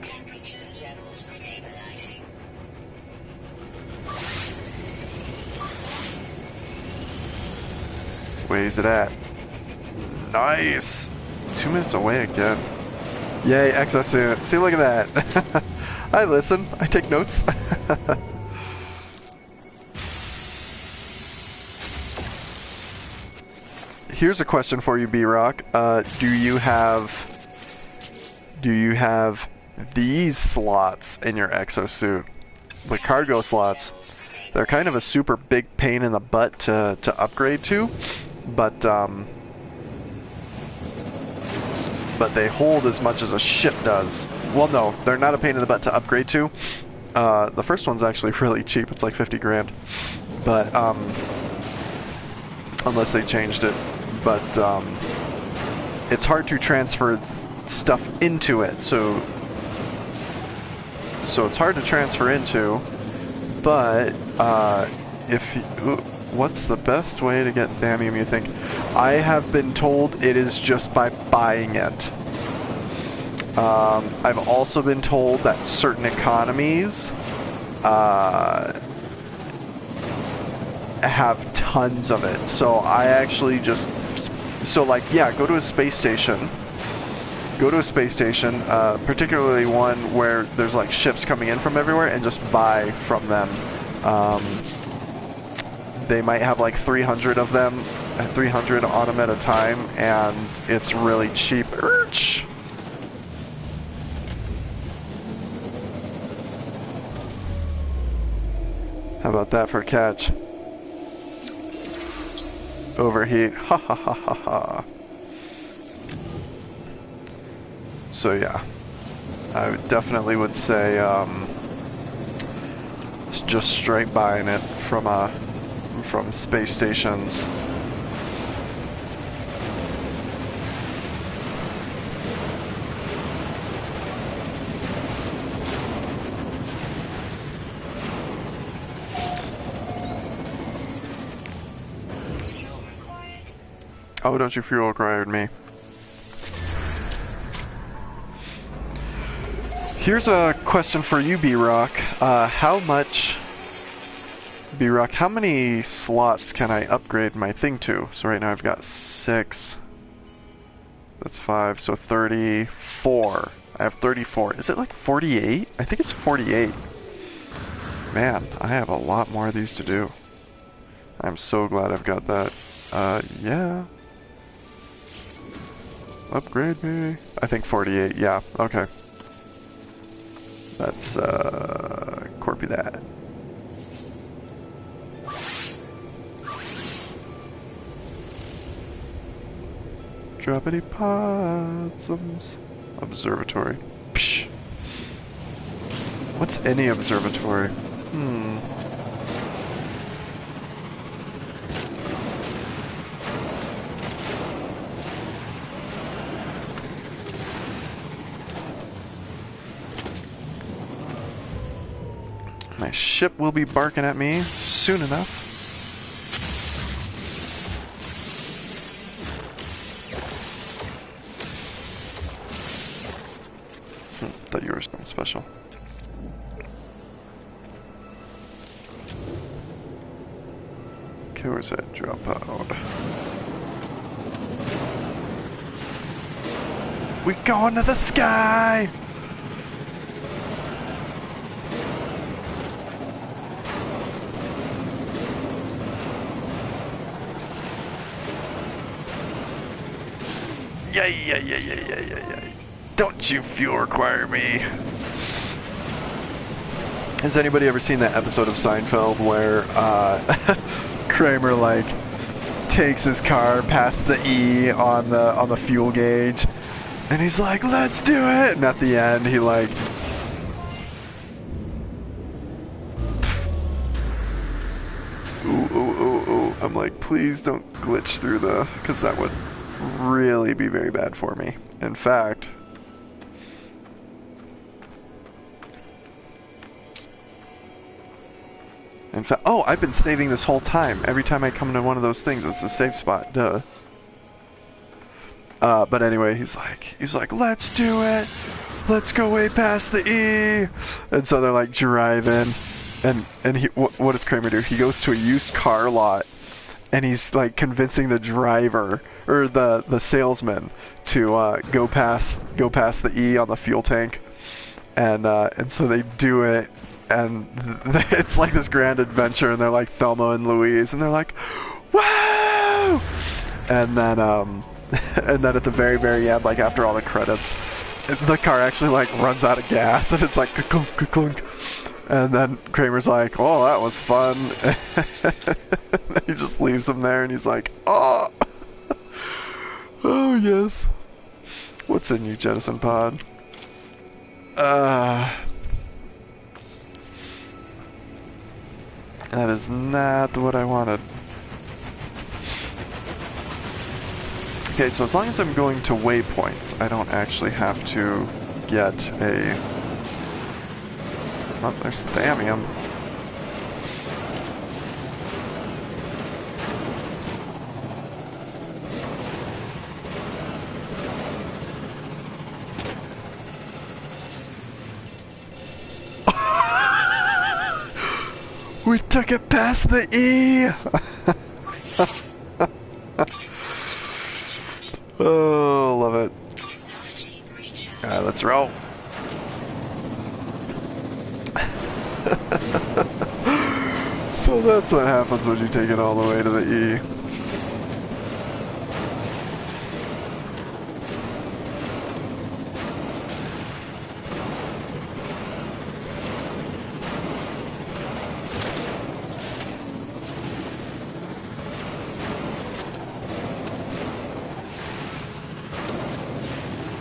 Temperature levels stabilizing. Where's it at? Nice! 2 minutes away again. Yay, Exosuit. See, look at that. I listen. I take notes. Here's a question for you, B-Rock. Do you have these slots in your exosuit? The cargo slots. They're kind of a super big pain in the butt to upgrade to, but they hold as much as a ship does. Well, no, they're not a pain in the butt to upgrade to. The first one's actually really cheap. It's like 50 grand. But, unless they changed it. But, it's hard to transfer stuff into it, so it's hard to transfer into, but, what's the best way to get thammium, you think? I have been told it is just by buying it. I've also been told that certain economies have tons of it. So I actually just, so like, yeah, go to a space station. Go to a space station, particularly one where there's like ships coming in from everywhere, and just buy from them. They might have like 300 of them, 300 on them at a time, and it's really cheap. Urch! How about that for a catch? Overheat. Ha ha ha ha ha. So yeah, I definitely would say it's just straight buying it from space stations. Fuel required. Oh, don't you fuel required me? Here's a question for you, B-Rock. How many slots can I upgrade my thing to? So right now I've got 6. That's 5, so 34. I have 34. Is it like 48? I think it's 48. Man, I have a lot more of these to do. I'm so glad I've got that. Yeah. Upgrade me. I think 48, yeah, okay. Let's, copy that. drop any possums. Observatory. Psh. What's any observatory? My ship will be barking at me soon enough. Thought you were something special. Okay, where's that drop pod? We going to the sky! Yeah. Don't you fuel require me? Has anybody ever seen that episode of Seinfeld where Kramer like takes his car past the E on the fuel gauge, and he's like, "Let's do it!" And at the end, he like ooh. I'm like, please don't glitch through because that would really be very bad for me. In fact, oh, I've been saving this whole time. Every time I come into one of those things, it's a save spot. Duh. But anyway, he's like, let's do it. Let's go way past the E. And so they're like driving, and he, what does Kramer do? He goes to a used car lot, and he's like convincing the driver or the salesman to go past the E on the fuel tank, and so they do it, and it's like this grand adventure, and they're like Thelma and Louise, and they're like, whoa! And then at the very end, like after all the credits, the car actually like runs out of gas, and it's like clunk, clunk. And then Kramer's like, oh, that was fun. He just leaves him there, and he's like, oh. Oh, yes. What's in you, Jettison Pod? That is not what I wanted. Okay, so as long as I'm going to waypoints, I don't actually have to get a... Oh, there's Thamium. We took it past the E! Oh, love it. Alright, let's roll. So that's what happens when you take it all the way to the E.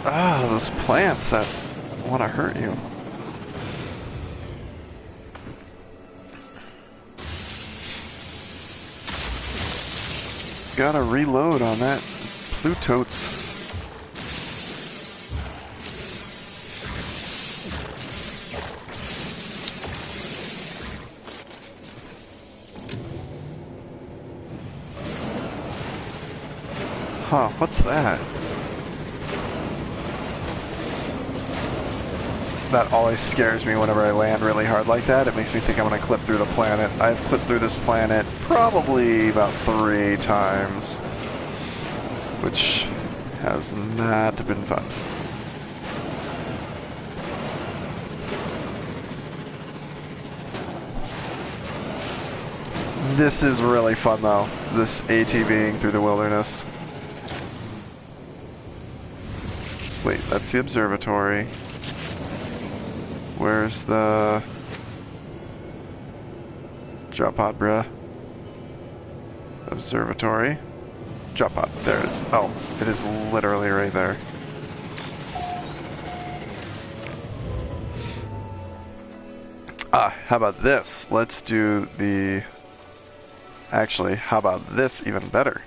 Ah, those plants that want to hurt you. Gotta reload on that Plutotes. Huh, what's that? That always scares me whenever I land really hard like that. It makes me think I'm gonna clip through the planet. I've clipped through this planet probably about 3 times, which has not been fun. This is really fun though, this ATVing through the wilderness. Wait, that's the observatory. Where's the drop pod, bruh? Observatory. drop pod. There it is. Oh, it is literally right there. Ah, how about this? Let's do the... Actually, how about this even better?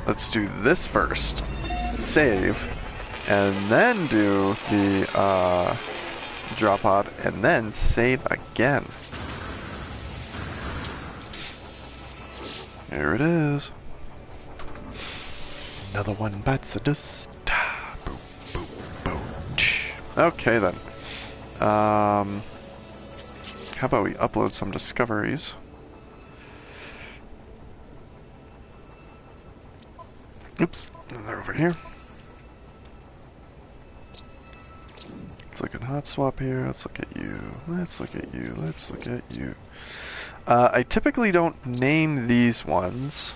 Let's do this first. Save. And then do the drop pod. And then save again. Here it is. Another one bites the dust. Boom, boom, boom. Okay then. How about we upload some discoveries? Oops, they're over here. Let's look at hot swap here. Let's look at you. Let's look at you. Let's look at you. I typically don't name these ones.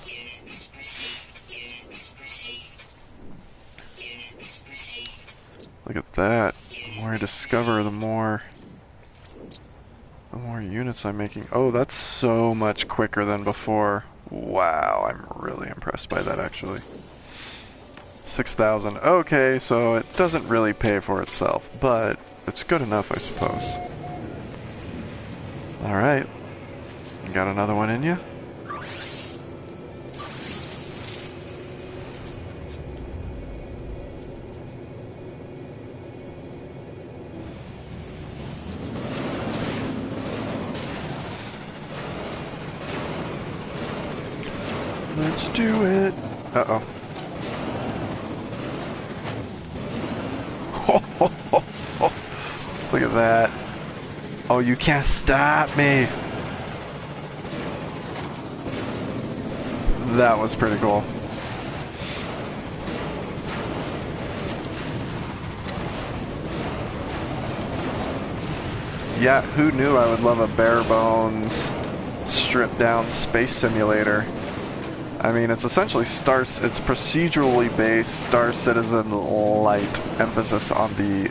Look at that. The more I discover, the more units I'm making. Oh, that's so much quicker than before. Wow, I'm really impressed by that actually. 6,000. Okay, so it doesn't really pay for itself, but it's good enough, I suppose. Alright. You got another one in you? Let's do it. Uh-oh. Look at that. Oh, you can't stop me. That was pretty cool. Yeah, who knew I would love a bare bones, stripped down space simulator? I mean, it's essentially it's procedurally based Star Citizen light, emphasis on the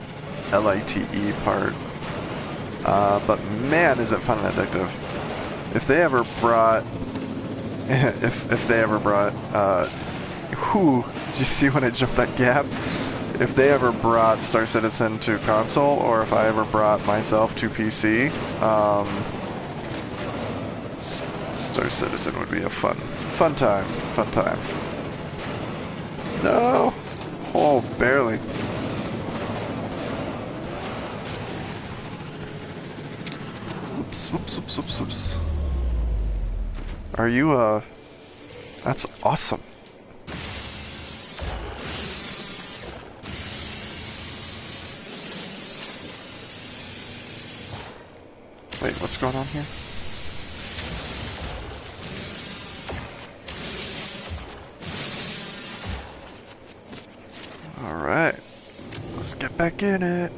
LITE part. But man, is it fun and addictive. If they ever brought, if they ever brought, did you see when I jumped that gap? If they ever brought Star Citizen to console, or if I ever brought myself to PC, Star Citizen would be a fun time. No! Oh, barely. Oops. Are you, that's awesome. Wait, what's going on here? Alright. Let's get back in it.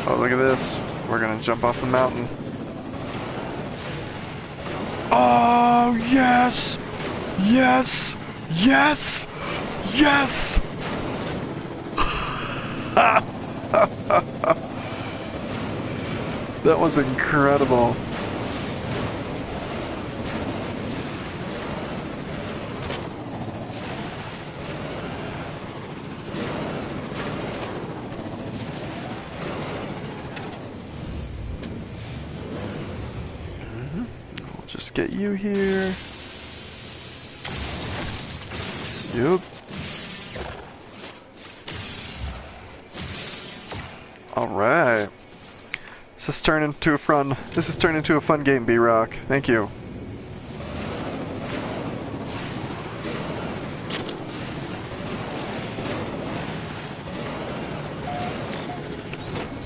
Oh, look at this. We're gonna jump off the mountain. Oh, yes! Yes! Yes! Yes! That was incredible. We'll just get you here. Yep. All right. This has turned into a fun game, B-Rock. Thank you.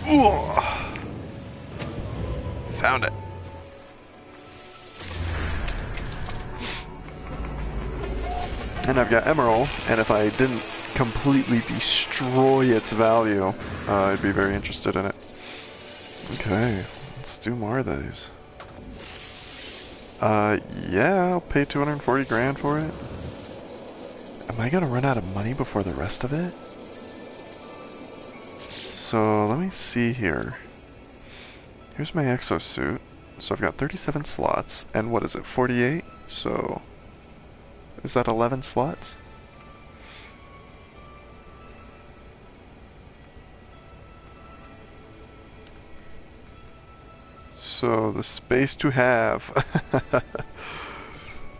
Ooh. Found it. And I've got Emerald, and if I didn't completely destroy its value, I'd be very interested in it. Okay, let's do more of these. Yeah, I'll pay 240 grand for it. Am I gonna run out of money before the rest of it? So, let me see here. Here's my exosuit. So I've got 37 slots, and what is it, 48? So is that 11 slots? So the space to have.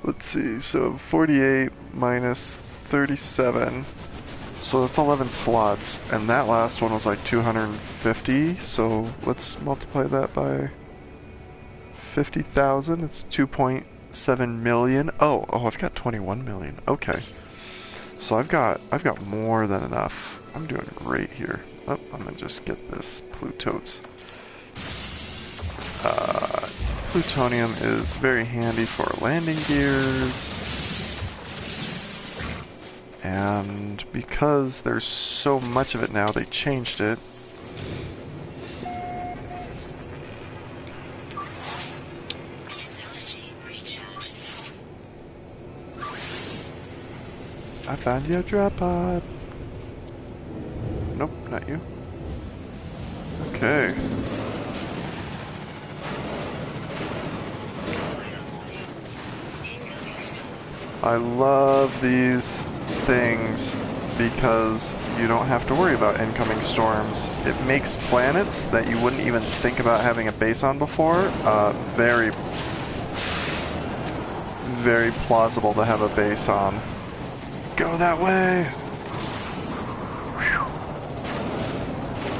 Let's see, so 48 minus 37. So that's 11 slots, and that last one was like 250, so let's multiply that by 50,000. It's 2.7 million. Oh, I've got 21 million. Okay. So I've got more than enough. I'm doing great here. Oh, I'm gonna just get this Plutotes. Plutonium is very handy for landing gears. And because there's so much of it now, they changed it. I found you a drop pod. Nope, not you. Okay. I love these things because you don't have to worry about incoming storms. It makes planets that you wouldn't even think about having a base on before very, very plausible to have a base on. Go that way!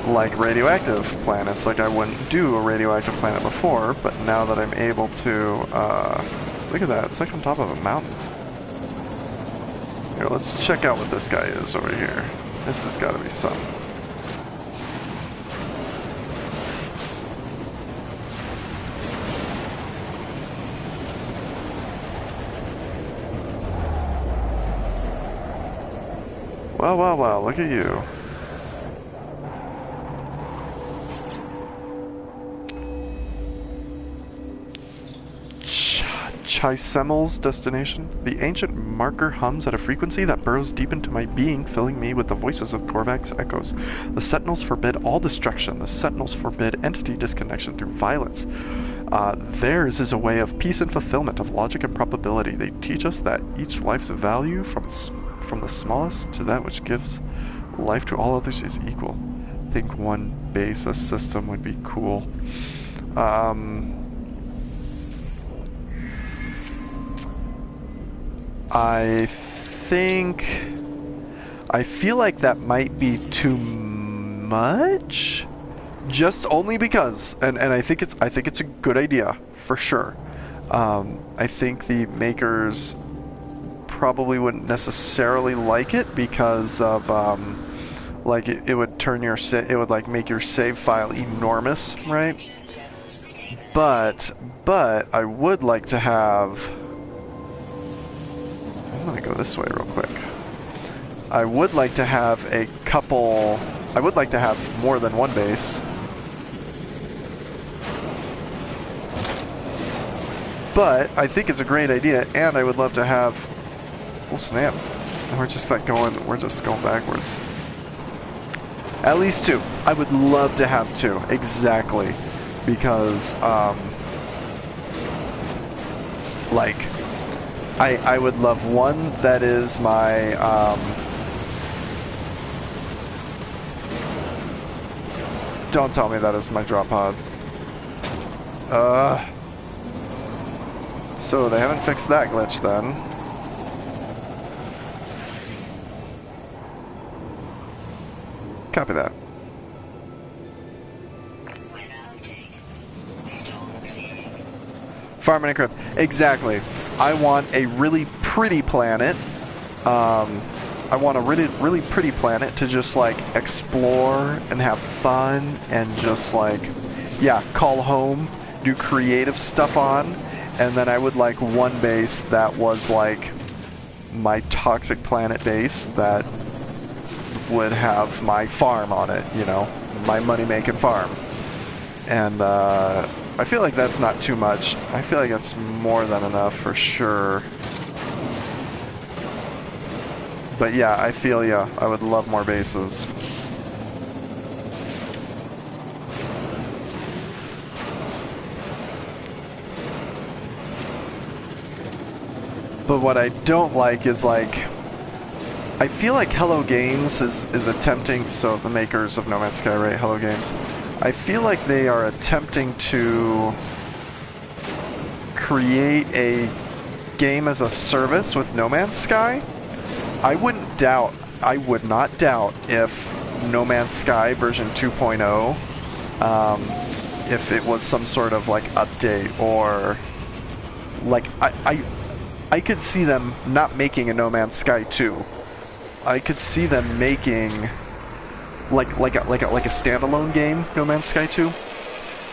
Whew. Like radioactive planets, like I wouldn't do a radioactive planet before, but now that I'm able to, look at that, it's like on top of a mountain. Here, let's check out what this guy is over here. This has got to be something. Well, well, well, look at you. Chisemel's destination. The ancient marker hums at a frequency that burrows deep into my being, filling me with the voices of Korvac's echoes. The Sentinels forbid all destruction. The Sentinels forbid entity disconnection through violence. Theirs is a way of peace and fulfillment, of logic and probability. They teach us that each life's value, from the smallest to that which gives life to all others, is equal. I think one base, a system would be cool. I feel like that might be too much, just only because, and I think it's a good idea for sure. I think the makers probably wouldn't necessarily like it because of like it would turn your it would like make your save file enormous, right? But I would like to have. I'm gonna go this way real quick. I would like to have a couple. I would like to have more than one base. But I think it's a great idea, and I would love to have. Oh snap! We're just like going. We're just going backwards. At least two. I would love to have two. Exactly, because like. I would love one that is my, don't tell me that is my drop pod. So they haven't fixed that glitch then. Copy that. Farm and encrypt. Exactly. I want a really pretty planet. I want a really pretty planet to just like explore and have fun and just like, yeah, call home, do creative stuff on. And then I would like one base that was like my toxic planet base that would have my farm on it, you know, my money-making farm. And I feel like that's not too much. I feel like that's more than enough for sure. But yeah, I feel ya. I would love more bases. But what I don't like is like, I feel like Hello Games is attempting, so the makers of No Man's Sky, right? Hello Games. I feel like they are attempting to create a game as a service with No Man's Sky. I would not doubt if No Man's Sky version 2.0, if it was some sort of like update or like I could see them not making a No Man's Sky 2. I could see them making like a standalone game, No Man's Sky 2.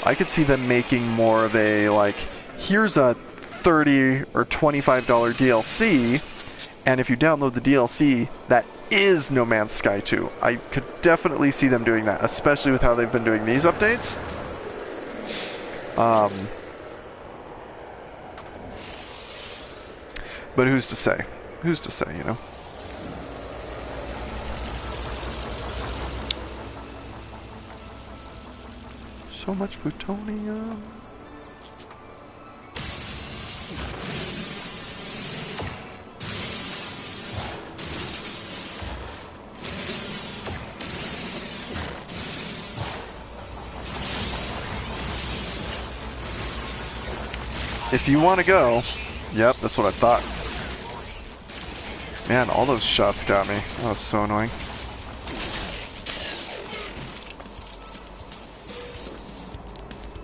I could see them making more of a like, here's a $30 or $25 DLC, and if you download the DLC, that is No Man's Sky 2. I could definitely see them doing that, especially with how they've been doing these updates. But who's to say? Who's to say, you know? So much plutonium. If you want to go, yep, that's what I thought. Man, all those shots got me. That was so annoying.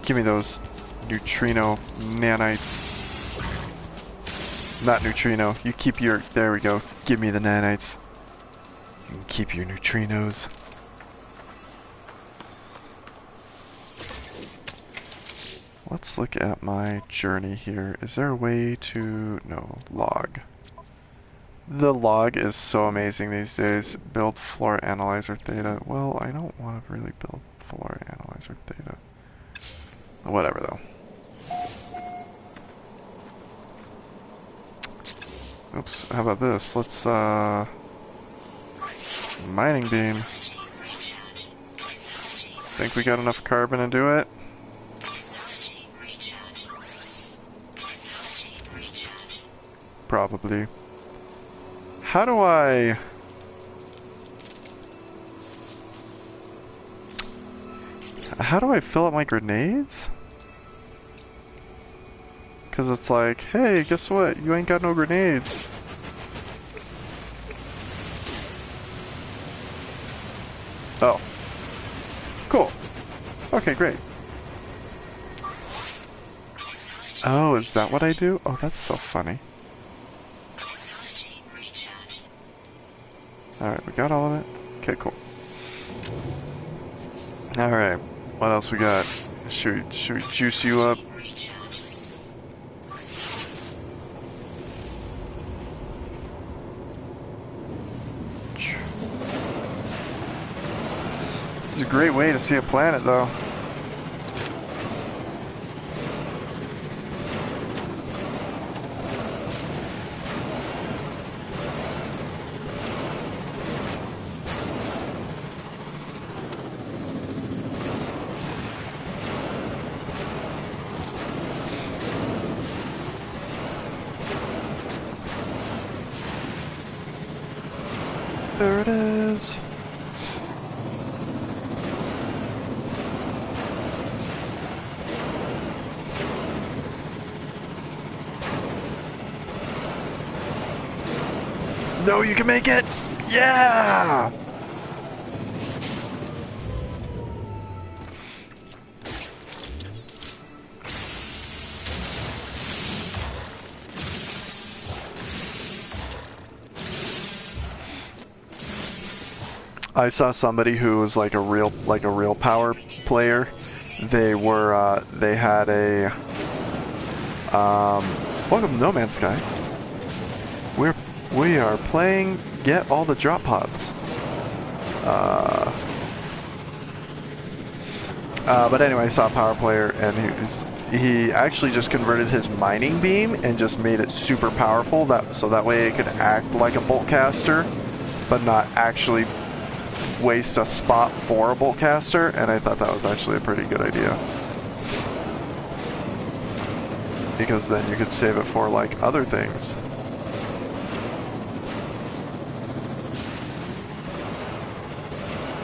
Give me those neutrino nanites. Not neutrino. You keep your... There we go. Give me the nanites. You can keep your neutrinos. Let's look at my journey here. Is there a way to... No. Log. The log is so amazing these days. Build flora analyzer theta. Well, I don't want to really build flora analyzer theta. Whatever, though. Oops, how about this? Let's, mining beam. Think we got enough carbon to do it? Probably. How do I... How do I fill up my grenades? Because it's like, hey, guess what? You ain't got no grenades. Oh. Cool. Okay, great. Oh, is that what I do? Oh, that's so funny. Alright, we got all of it? Okay, cool. Alright, what else we got? Should we juice you up? This is a great way to see a planet, though. There it is. No, you can make it! Yeah! I saw somebody who was like a real power player. They were they had a welcome to No Man's Sky. We are playing Get All the Drop Pods. But anyway, I saw a power player, and he actually just converted his mining beam and just made it super powerful. So that way it could act like a bolt caster, but not actually waste a spot for a bolt caster. And I thought that was actually a pretty good idea, because then you could save it for like other things.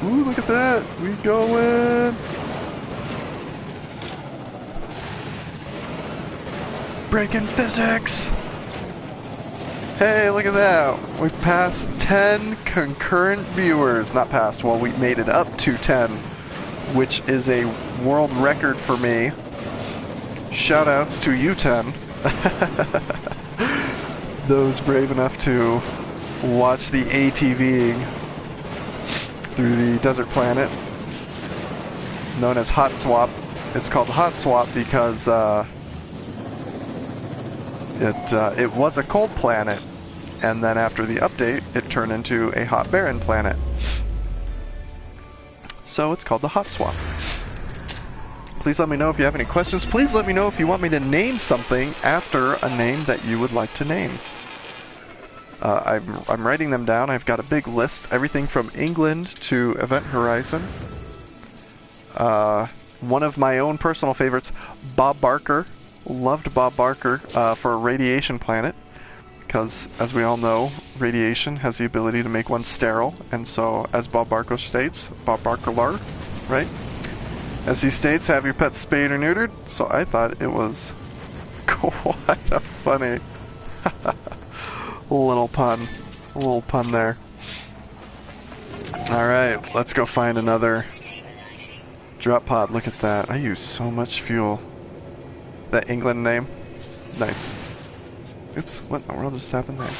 Ooh, look at that. We going. Breaking physics. Hey, look at that. We passed 10 concurrent viewers. Not passed, well, we made it up to 10, which is a world record for me. Shoutouts to you 10. Those brave enough to watch the ATVing through the desert planet known as Hot Swap. It's called Hot Swap because it was a cold planet, and then after the update it turned into a hot barren planet. So it's called the Hot Swap. Please let me know if you have any questions. Please let me know if you want me to name something after a name that you would like to name. I'm writing them down. I've got a big list. Everything from England to Event Horizon. One of my own personal favorites, Bob Barker. Loved Bob Barker for Radiation Planet. Because, as we all know, radiation has the ability to make one sterile. And so, as Bob Barker states, Bob Barker, right? As he states, have your pets spayed or neutered. So I thought it was quite a funny little pun there. Alright, let's go find another drop pod. Look at that. I use so much fuel. That England name? Nice. Oops, what in the world just happened there?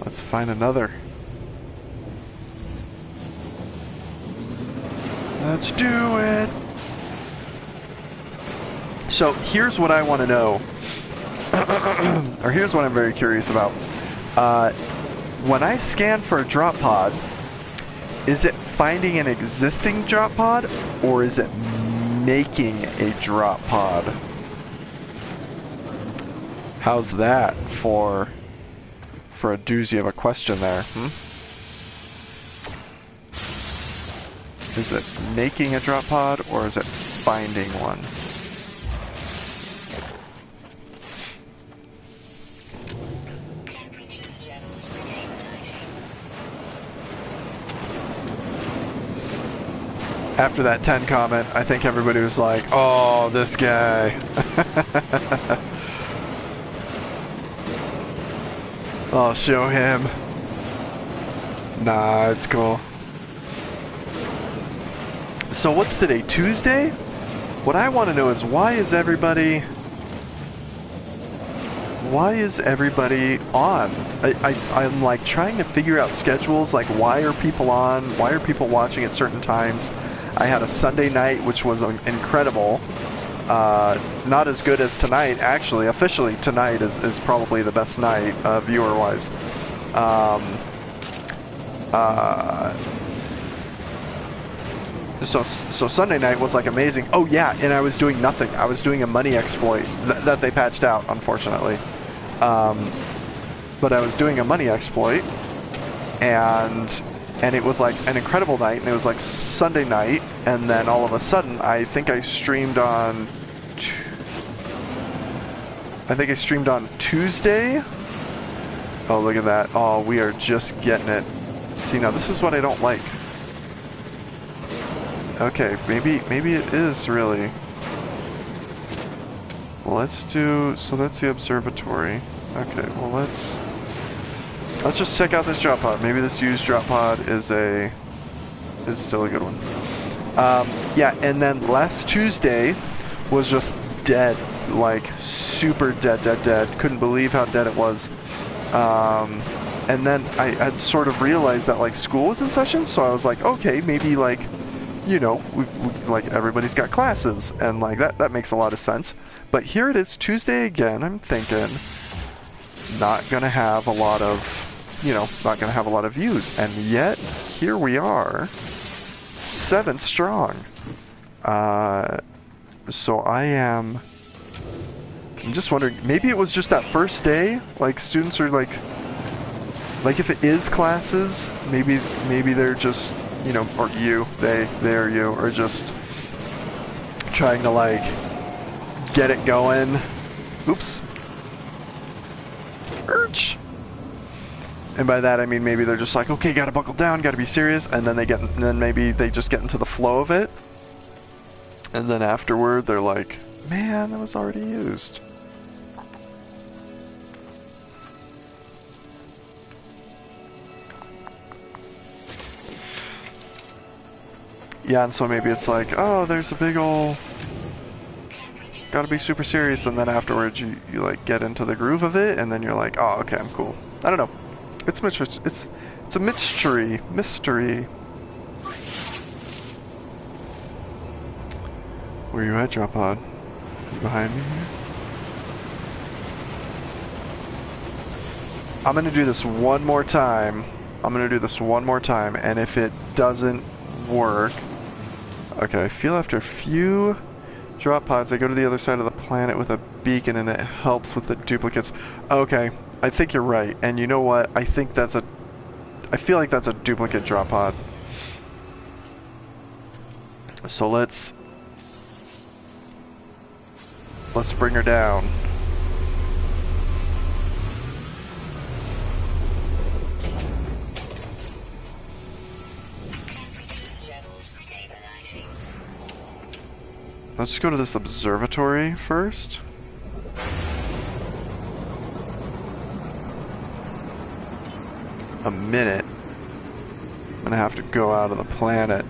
Let's find another. Let's do it! So here's what I want to know, or here's what I'm very curious about. When I scan for a drop pod, is it finding an existing drop pod, or is it making a drop pod? How's that for a doozy of a question there, Is it making a drop pod, or is it finding one? After that 10 comment, I think everybody was like, oh, this guy. I'll show him. Nah, it's cool. So what's today, Tuesday? What I want to know is why is everybody on? I'm like trying to figure out schedules, like why are people on? Why are people watching at certain times? I had a Sunday night, which was incredible. Not as good as tonight, actually. Officially, tonight is probably the best night, viewer-wise. So Sunday night was like amazing. Oh yeah, and I was doing nothing. I was doing a money exploit that they patched out, unfortunately. But I was doing a money exploit, and it was like an incredible night, and it was like Sunday night, and then all of a sudden, I think I streamed on Tuesday. Oh, look at that. Oh, we are just getting it. See, now this is what I don't like. Okay, maybe it is really. Let's do, so that's the observatory. Okay, well let's just check out this drop pod. Maybe this used drop pod is still a good one. Yeah, and then last Tuesday was just dead, like super dead. Couldn't believe how dead it was. And then I had sort of realized that like school was in session, so I was like, okay, maybe like, you know, like everybody's got classes, and like that makes a lot of sense. But here it is, Tuesday again. I'm thinking not gonna have a lot of, you know, not gonna have a lot of views, and yet here we are, 7 strong. So I'm just wondering, maybe it was just that first day, like students are like if it is classes, maybe they're just, you know, or they or you are just trying to like get it going. Oops. Urch. And by that I mean maybe they're just like, okay, gotta buckle down, gotta be serious, and then maybe they just get into the flow of it. And then afterward they're like, man, that was already used. Yeah, and so maybe it's like, oh, there's a big ol' gotta be super serious, and then afterwards you like get into the groove of it, and then you're like, oh, okay, I'm cool. I don't know. It's a mystery. Where you at, drop pod? You behind me here? I'm gonna do this one more time. And if it doesn't work, okay, I feel after a few drop pods, I go to the other side of the planet with a beacon and it helps with the duplicates. Okay, I think you're right. And you know what? I feel like that's a duplicate drop pod. So let's bring her down. Let's just go to this observatory first. A minute. I'm gonna have to go out of the planet.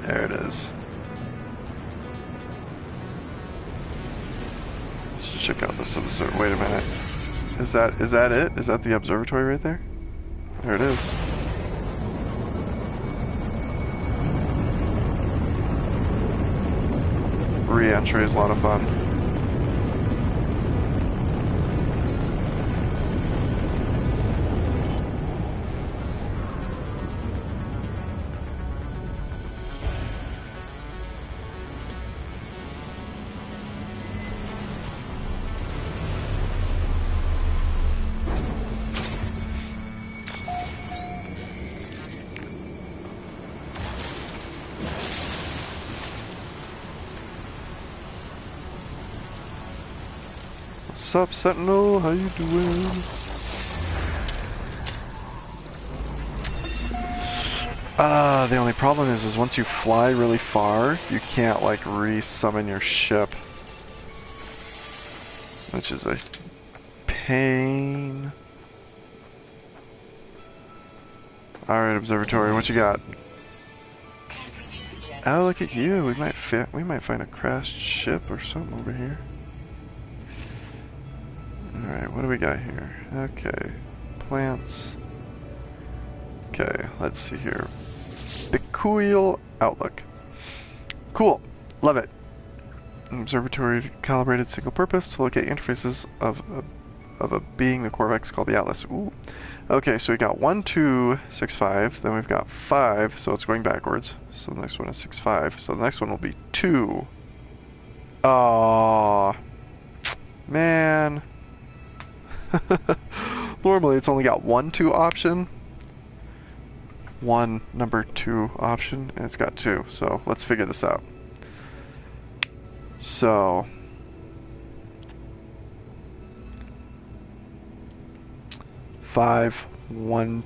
There it is. Let's just check out this observatory. Wait a minute. Is that it? Is that the observatory right there? There it is. Re-entry is a lot of fun. What's up, Sentinel? How you doing? The only problem is once you fly really far, you can't like re-summon your ship, which is a pain. All right, observatory, what you got? Oh, look at you. We might find a crashed ship or something over here. Alright, what do we got here? Okay, plants. Okay, let's see here. Peculiar outlook. Cool, love it. Observatory calibrated single purpose to locate interfaces of a being the Corvex called the Atlas. Ooh. Okay, so we got 1, 2, 6, 5. Then we've got 5, so it's going backwards. So the next one is 6, 5. So the next one will be 2. Aww. Man. Normally it's only got 1, 2 option. 1 number 2 option, and it's got 2. So let's figure this out. So 5, 1,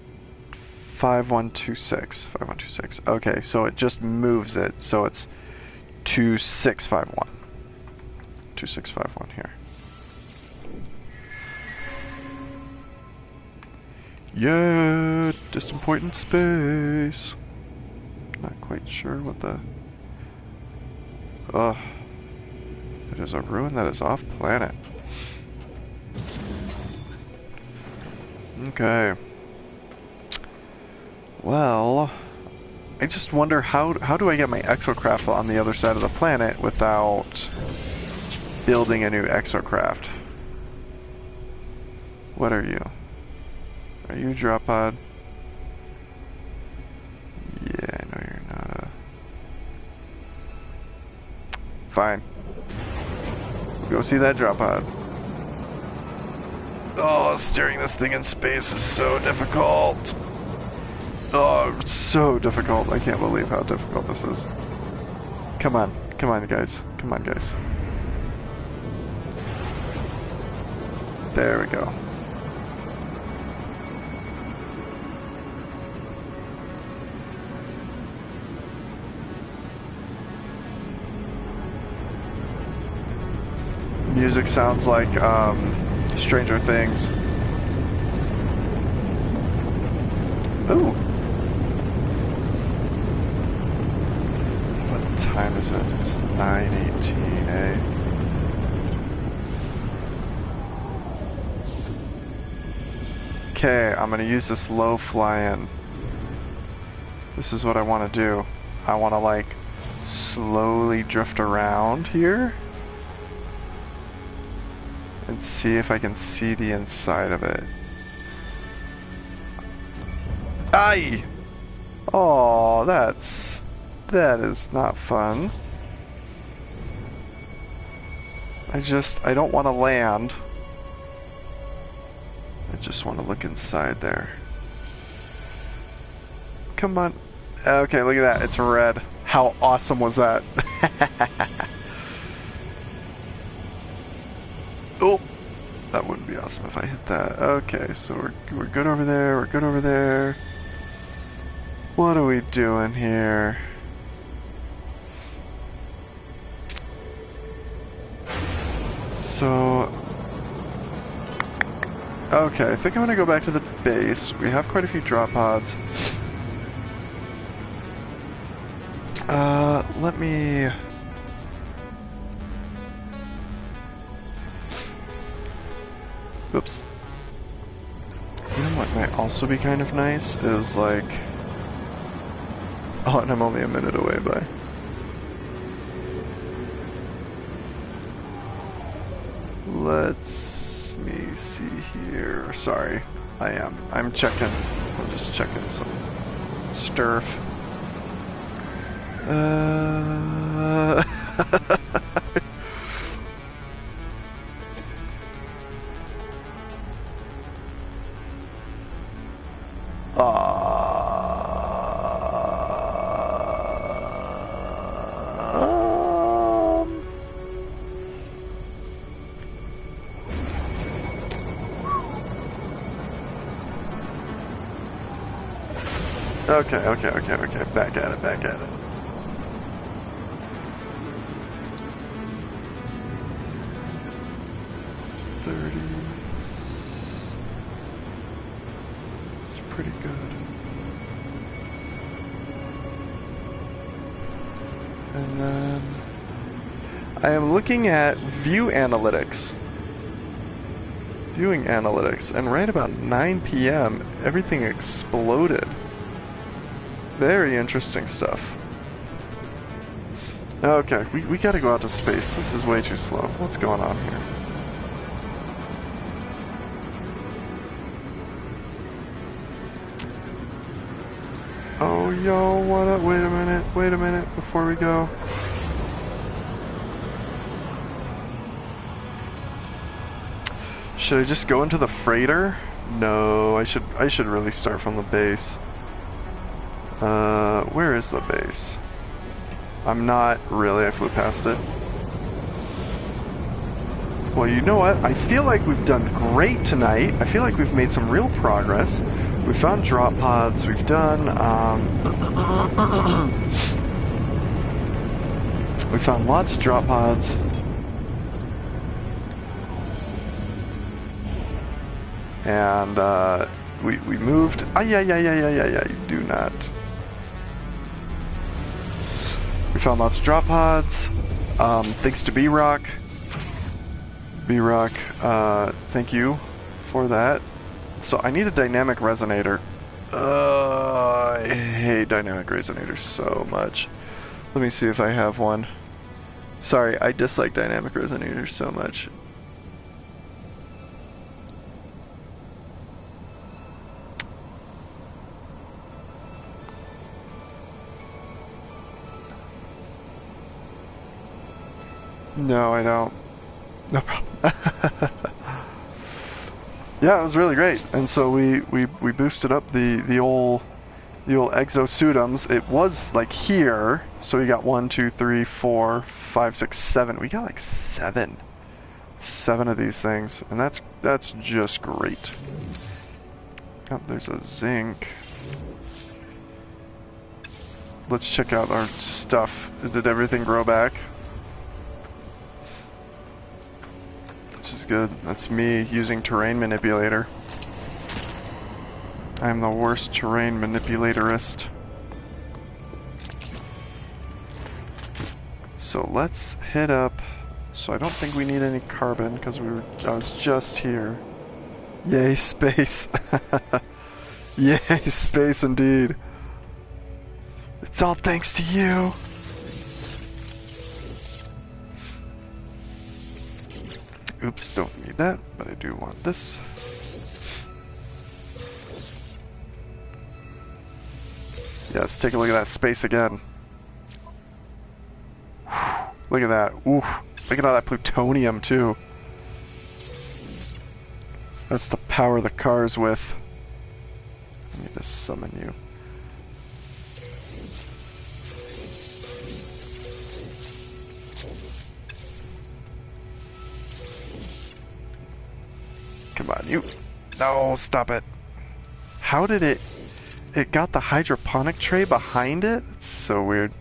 5, 1, 2, 6. 5, 1, 2, 6. Okay, so it just moves it. So it's 2, 6, 5, 1. 2, 6, 5, 1 here. Yeah, distant point in space. Not quite sure what the... Ugh. It is a ruin that is off planet. Okay. Well, I just wonder how do I get my exocraft on the other side of the planet without building a new exocraft? What are you? Are you drop pod? Yeah, I know you're not. Fine. Go see that drop pod. Oh, steering this thing in space is so difficult. Oh, it's so difficult. I can't believe how difficult this is. Come on. Come on, guys. Come on, guys. There we go. Music sounds like Stranger Things. Ooh. What time is it? It's 9:18, eh? Okay, I'm gonna use this low fly-in. This is what I want to do. I want to like slowly drift around here and see if I can see the inside of it. Aye! Oh, that is not fun. I don't want to land. I just want to look inside there. Come on. Okay, look at that. It's red. How awesome was that? Oh, that wouldn't be awesome if I hit that. Okay, so we're good over there. We're good over there. What are we doing here? So, okay, I think I'm gonna go back to the base. We have quite a few drop pods. Let me... Oops. You know what might also be kind of nice is like... Oh, and I'm only a minute away by. Let's me see here. Sorry, I'm checking. I'm just checking some sturf. Okay, back at it. 30. It's pretty good. And then I am looking at view analytics. Viewing analytics, and right about 9 p.m. everything exploded. Very interesting stuff. Okay, we gotta go out to space. This is way too slow. What's going on here? Oh, yo, what up? Wait a minute before we go. Should I just go into the freighter? No, I should really start from the base. Where is the base? I'm not really, I flew past it. Well, you know what? I feel like we've done great tonight. I feel like we've made some real progress. We found drop pods, we've done, we found lots of drop pods. And, we moved. Yeah, you do not. We found lots of drop pods. Thanks to B-Rock. B-Rock, thank you for that. So I need a dynamic resonator. I hate dynamic resonators so much. Let me see if I have one. Sorry, I dislike dynamic resonators so much. No, I don't. No problem. Yeah, it was really great, and so we boosted up the old exosuitums. It was like here, so we got 1, 2, 3, 4, 5, 6, 7. We got like 7. 7 of these things, and that's just great. Oh, there's a zinc. Let's check out our stuff. Did everything grow back? Which is good. That's me using terrain manipulator. I'm the worst terrain manipulatorist. So let's hit up. So I don't think we need any carbon because I was just here. Yay, space. Yay, space indeed. It's all thanks to you. Oops, don't need that, but I do want this. Yeah, let's take a look at that space again. Look at that. Ooh, look at all that plutonium too. That's to power the cars with. Let me just summon you. Come on, you. No, stop it. How did it got the hydroponic tray behind it? It's so weird.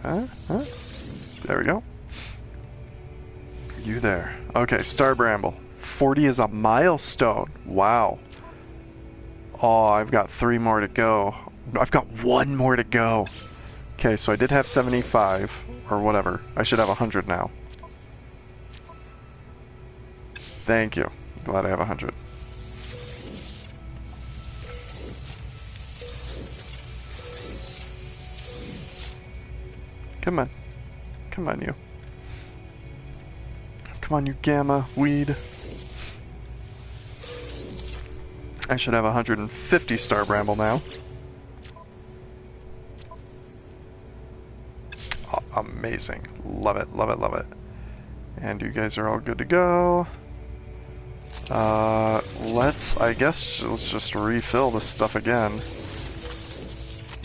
Huh? There we go. You there. Okay, Star Bramble. 40 is a milestone. Wow. Oh, I've got 3 more to go. I've got 1 more to go. Okay, so I did have 75, or whatever. I should have 100 now. Thank you. Glad I have 100. Come on. Come on, you. Come on, you gamma weed. I should have 150 Star Bramble now. Oh, amazing. Love it, love it, love it. And you guys are all good to go. Let's just refill this stuff again.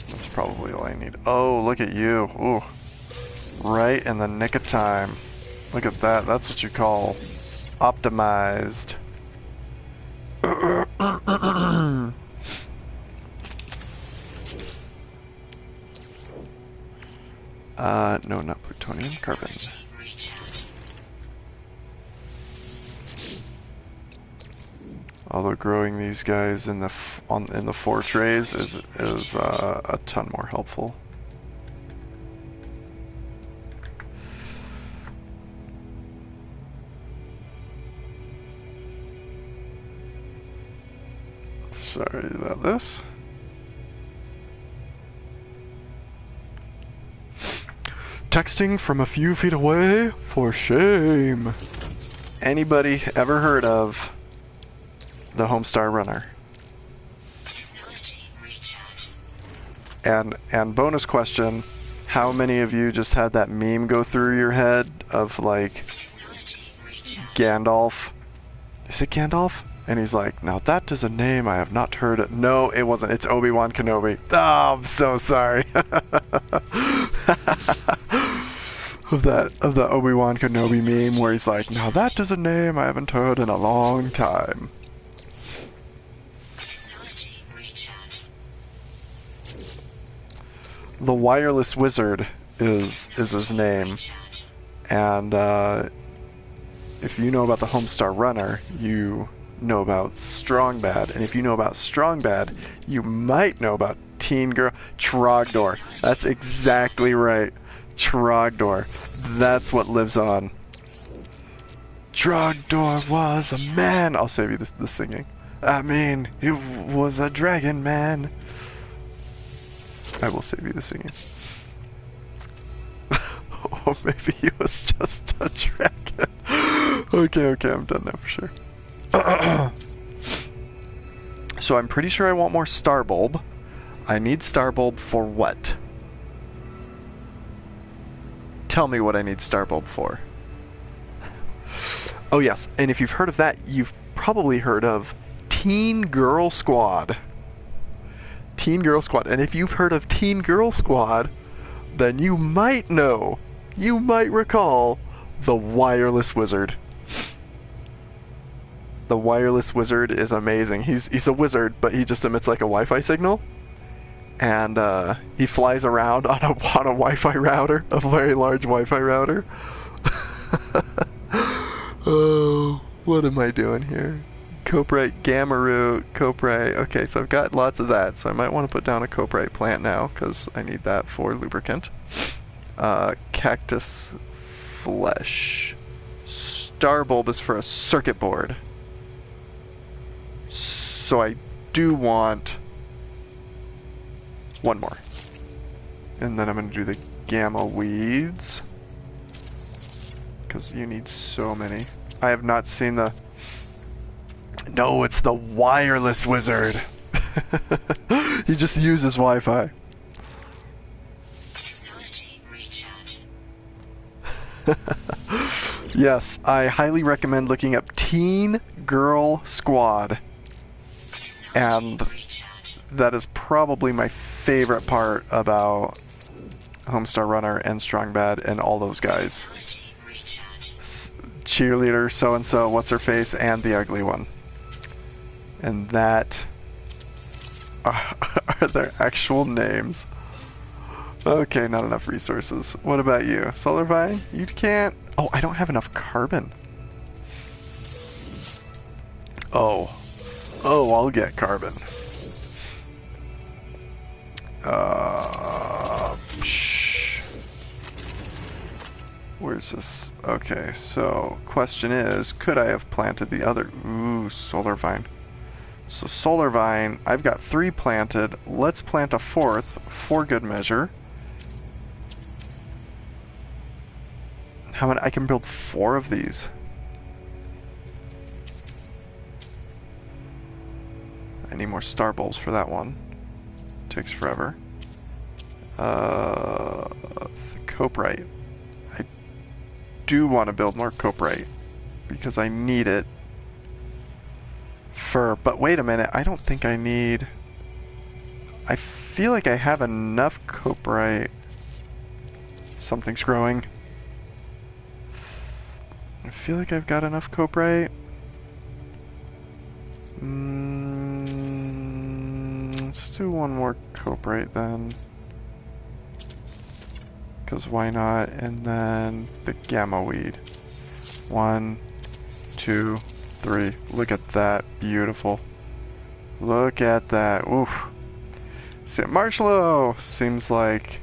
That's probably all I need. Oh, look at you. Ooh. Right in the nick of time. Look at that. That's what you call optimized. No, not plutonium, carbon. Although growing these guys in the 4 trays is a ton more helpful. Sorry about this. Texting from a few feet away? For shame. Anybody ever heard of the Homestar Runner? And bonus question, how many of you just had that meme go through your head of like Gandalf? Is it Gandalf? And he's like, now that is a name I have not heard it. No, it wasn't. It's Obi-Wan Kenobi. Oh, I'm so sorry. of the Obi-Wan Kenobi meme where he's like, now that is a name I haven't heard in a long time. The Wireless Wizard is his name. And if you know about the Homestar Runner, you know about Strong Bad, and if you know about Strong Bad, you might know about Teen Girl Trogdor. That's exactly right. Trogdor. That's what lives on. Trogdor was a man. I'll save you the singing. I mean, he was a dragon man. I will save you the singing. Or maybe he was just a dragon. Okay, I'm done now for sure. So I'm pretty sure I want more Star Bulb. I need Star Bulb for what? Tell me what I need Star Bulb for. Oh yes, and if you've heard of that, you've probably heard of Teen Girl Squad. Teen Girl Squad. And if you've heard of Teen Girl Squad, then you might know you might recall the wireless wizard. The wireless wizard is amazing. He's a wizard, but he just emits like a Wi-Fi signal, and he flies around on a Wi-Fi router, a very large Wi-Fi router. Oh, what am I doing here? Coprite, gamma root, coprite. Okay, so I've got lots of that, so I might want to put down a coprite plant now because I need that for lubricant. Cactus flesh. Star bulb is for a circuit board. So I do want one more. And then I'm going to do the gamma weeds. Because you need so many. I have not seen the... No, it's the wireless wizard. He just uses Wi-Fi. Technology recharge. Yes, I highly recommend looking up Teen Girl Squad. And Recharge. that is probably my favorite part about Homestar Runner and Strong Bad and all those guys. Technology recharge. Cheerleader, so-and-so, what's-her-face, and the ugly one. And that... are their actual names. Okay, not enough resources. What about you? Solar Vine? You can't... Oh, I don't have enough carbon. Oh. Oh, I'll get carbon. Where's this? Okay, so question is, could I have planted the other? Ooh, solar vine. So solar vine, I've got 3 planted. Let's plant a 4th for good measure. How many? I can build 4 of these. I need more star bulbs for that one. Takes forever. Coprite. I do want to build more coprite because I need it for... But wait a minute, I don't think I need... I feel like I have enough coprite. Something's growing. I feel like I've got enough coprite. Let's do one more coprite then. Because why not? And then the gamma weed. 1, 2, 3. Look at that. Beautiful. Look at that. Oof. Marshmallow! Seems like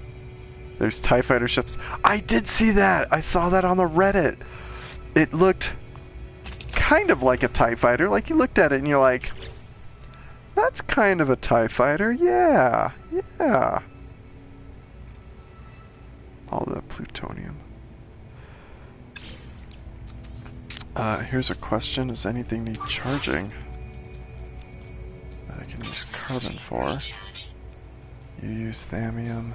there's TIE fighter ships. I did see that! I saw that on the Reddit. It looked kind of like a TIE fighter. Like you looked at it and you're like, that's kind of a TIE fighter. Yeah. Yeah. All the plutonium. Here's a question. Does anything need charging that I can use carbon for? Recharge. You use thallium.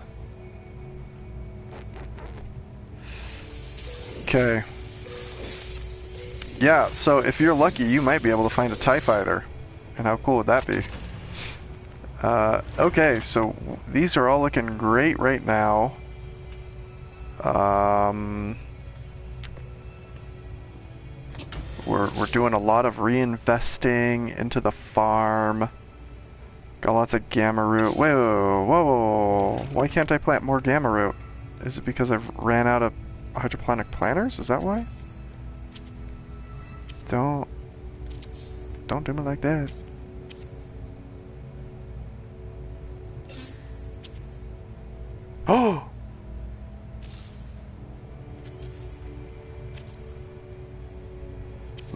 Okay. Yeah, so if you're lucky, you might be able to find a TIE fighter. And how cool would that be? Okay, so these are all looking great right now. We're doing a lot of reinvesting into the farm. Got lots of gamma root. Whoa, whoa, why can't I plant more gamma root? Is it because I've ran out of hydroponic planters? Is that why? Don't do me like that. Oh!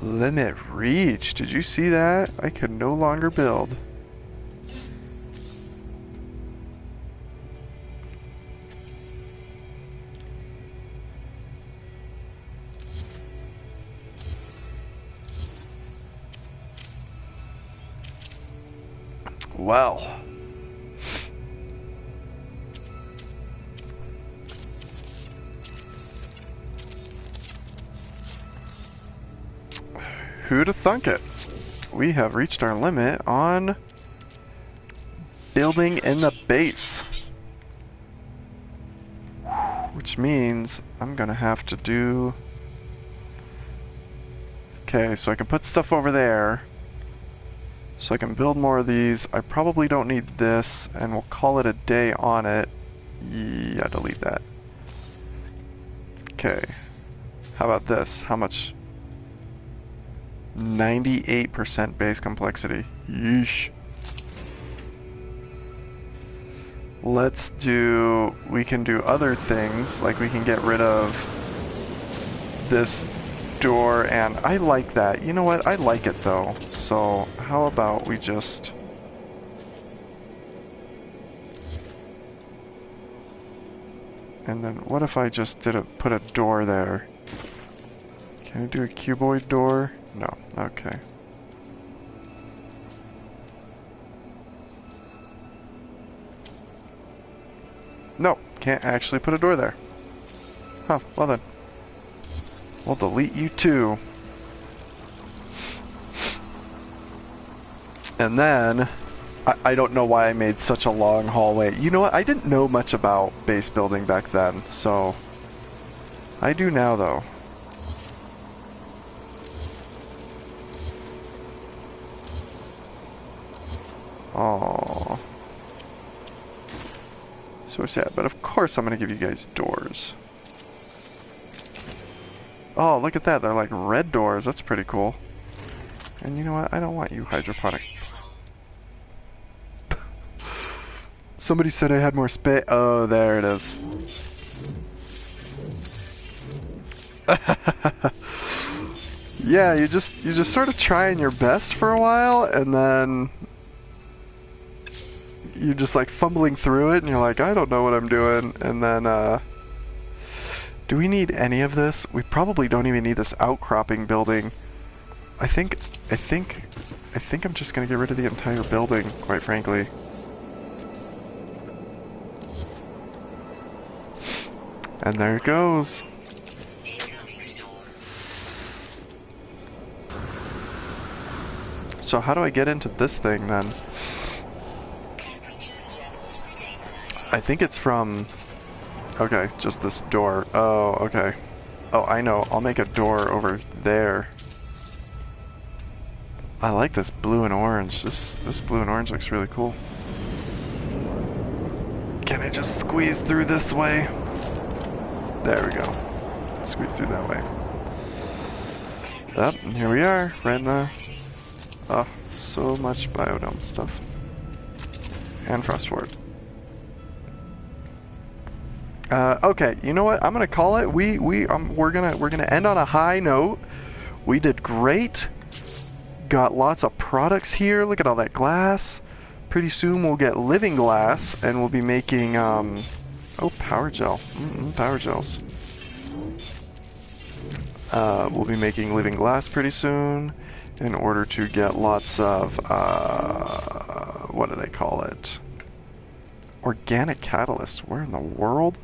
Limit reach. Did you see that? I can no longer build. Well. Who'da thunk it? We have reached our limit on building in the base. Which which means I'm gonna have to do... Okay, so I can put stuff over there. So I can build more of these. I probably don't need this, and we'll call it a day on it. Yeah, delete that. Okay. How about this? How much? 98% base complexity. Yeesh. Let's do... We can do other things, like we can get rid of this door, and I like that. You know what? I like it though. So how about we just... And then what if I just put a door there? Can I do a cuboid door? No. Okay. No, can't actually put a door there. Huh, well then. We'll delete you too. And then, I don't know why I made such a long hallway. You know what? I didn't know much about base building back then, so... I do now, though. Oh, so sad, but of course I'm gonna give you guys doors. Oh, look at that, they're like red doors, that's pretty cool. And you know what, I don't want you hydroponic. Somebody said I had more space. Oh, there it is. Yeah, you just sort of trying your best for a while, and then you're just like fumbling through it, and you're like, I don't know what I'm doing, and then do we need any of this? We probably don't even need this outcropping building. I think I'm just gonna get rid of the entire building, quite frankly. And there it goes. So how do I get into this thing then? I think it's from... Okay, just this door. Oh, okay. Oh, I know. I'll make a door over there. I like this blue and orange. This blue and orange looks really cool. Can I just squeeze through this way? There we go. Squeeze through that way. Up, and here we are, right in the... Oh, so much biodome stuff. And frost wart. Okay, you know what? I'm gonna call it. We're gonna end on a high note. We did great. Got lots of products here. Look at all that glass. Pretty soon we'll get living glass, and we'll be making oh, power gel. Power gels. We'll be making living glass pretty soon, in order to get lots of what do they call it? Organic catalyst. Where in the world?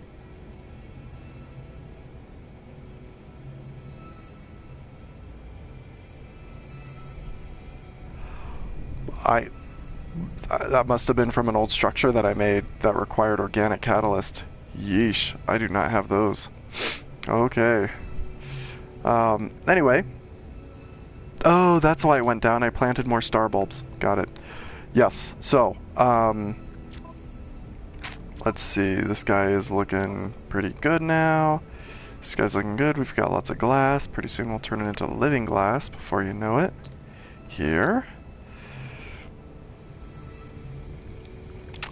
That must have been from an old structure that I made that required organic catalyst. Yeesh, I do not have those. Okay. Anyway. Oh, that's why it went down. I planted more star bulbs. Got it. Yes, so, let's see. This guy is looking pretty good now. This guy's looking good. We've got lots of glass. Pretty soon we'll turn it into living glass before you know it. Here.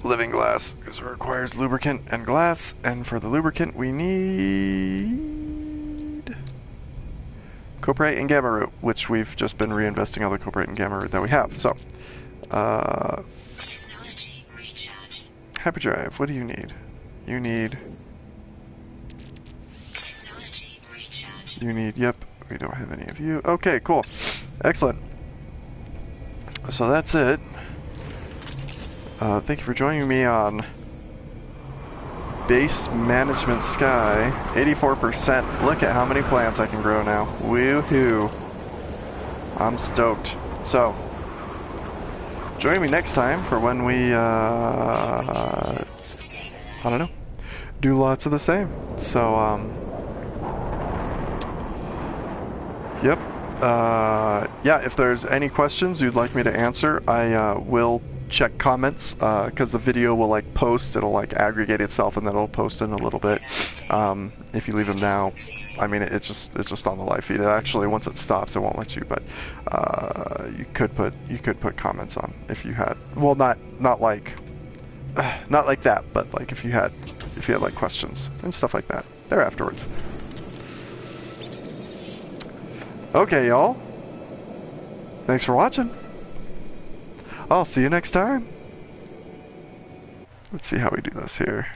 Living glass, because it requires lubricant and glass, and for the lubricant we need coprite and gamma root, which we've just been reinvesting all the coprite and gamma root that we have. So, Technology recharge. hyperdrive, what do you need? You need... Technology recharge. You need, yep, we don't have any of you. Okay, cool. Excellent. So that's it. Thank you for joining me on Base Management Sky. 84%. Look at how many plants I can grow now. Woohoo. I'm stoked. So, join me next time for when we, I don't know, do lots of the same. So, yep. Yeah, if there's any questions you'd like me to answer, I will check comments because the video will like post. It'll like aggregate itself and then it'll post in a little bit. If you leave them now, I mean it's just on the live feed. It actually, once it stops, it won't let you. But you could put comments on if you had. Well, not like that, but like if you had like questions and stuff like that there afterwards. Okay, y'all. Thanks for watching. I'll see you next time. Let's see how we do this here.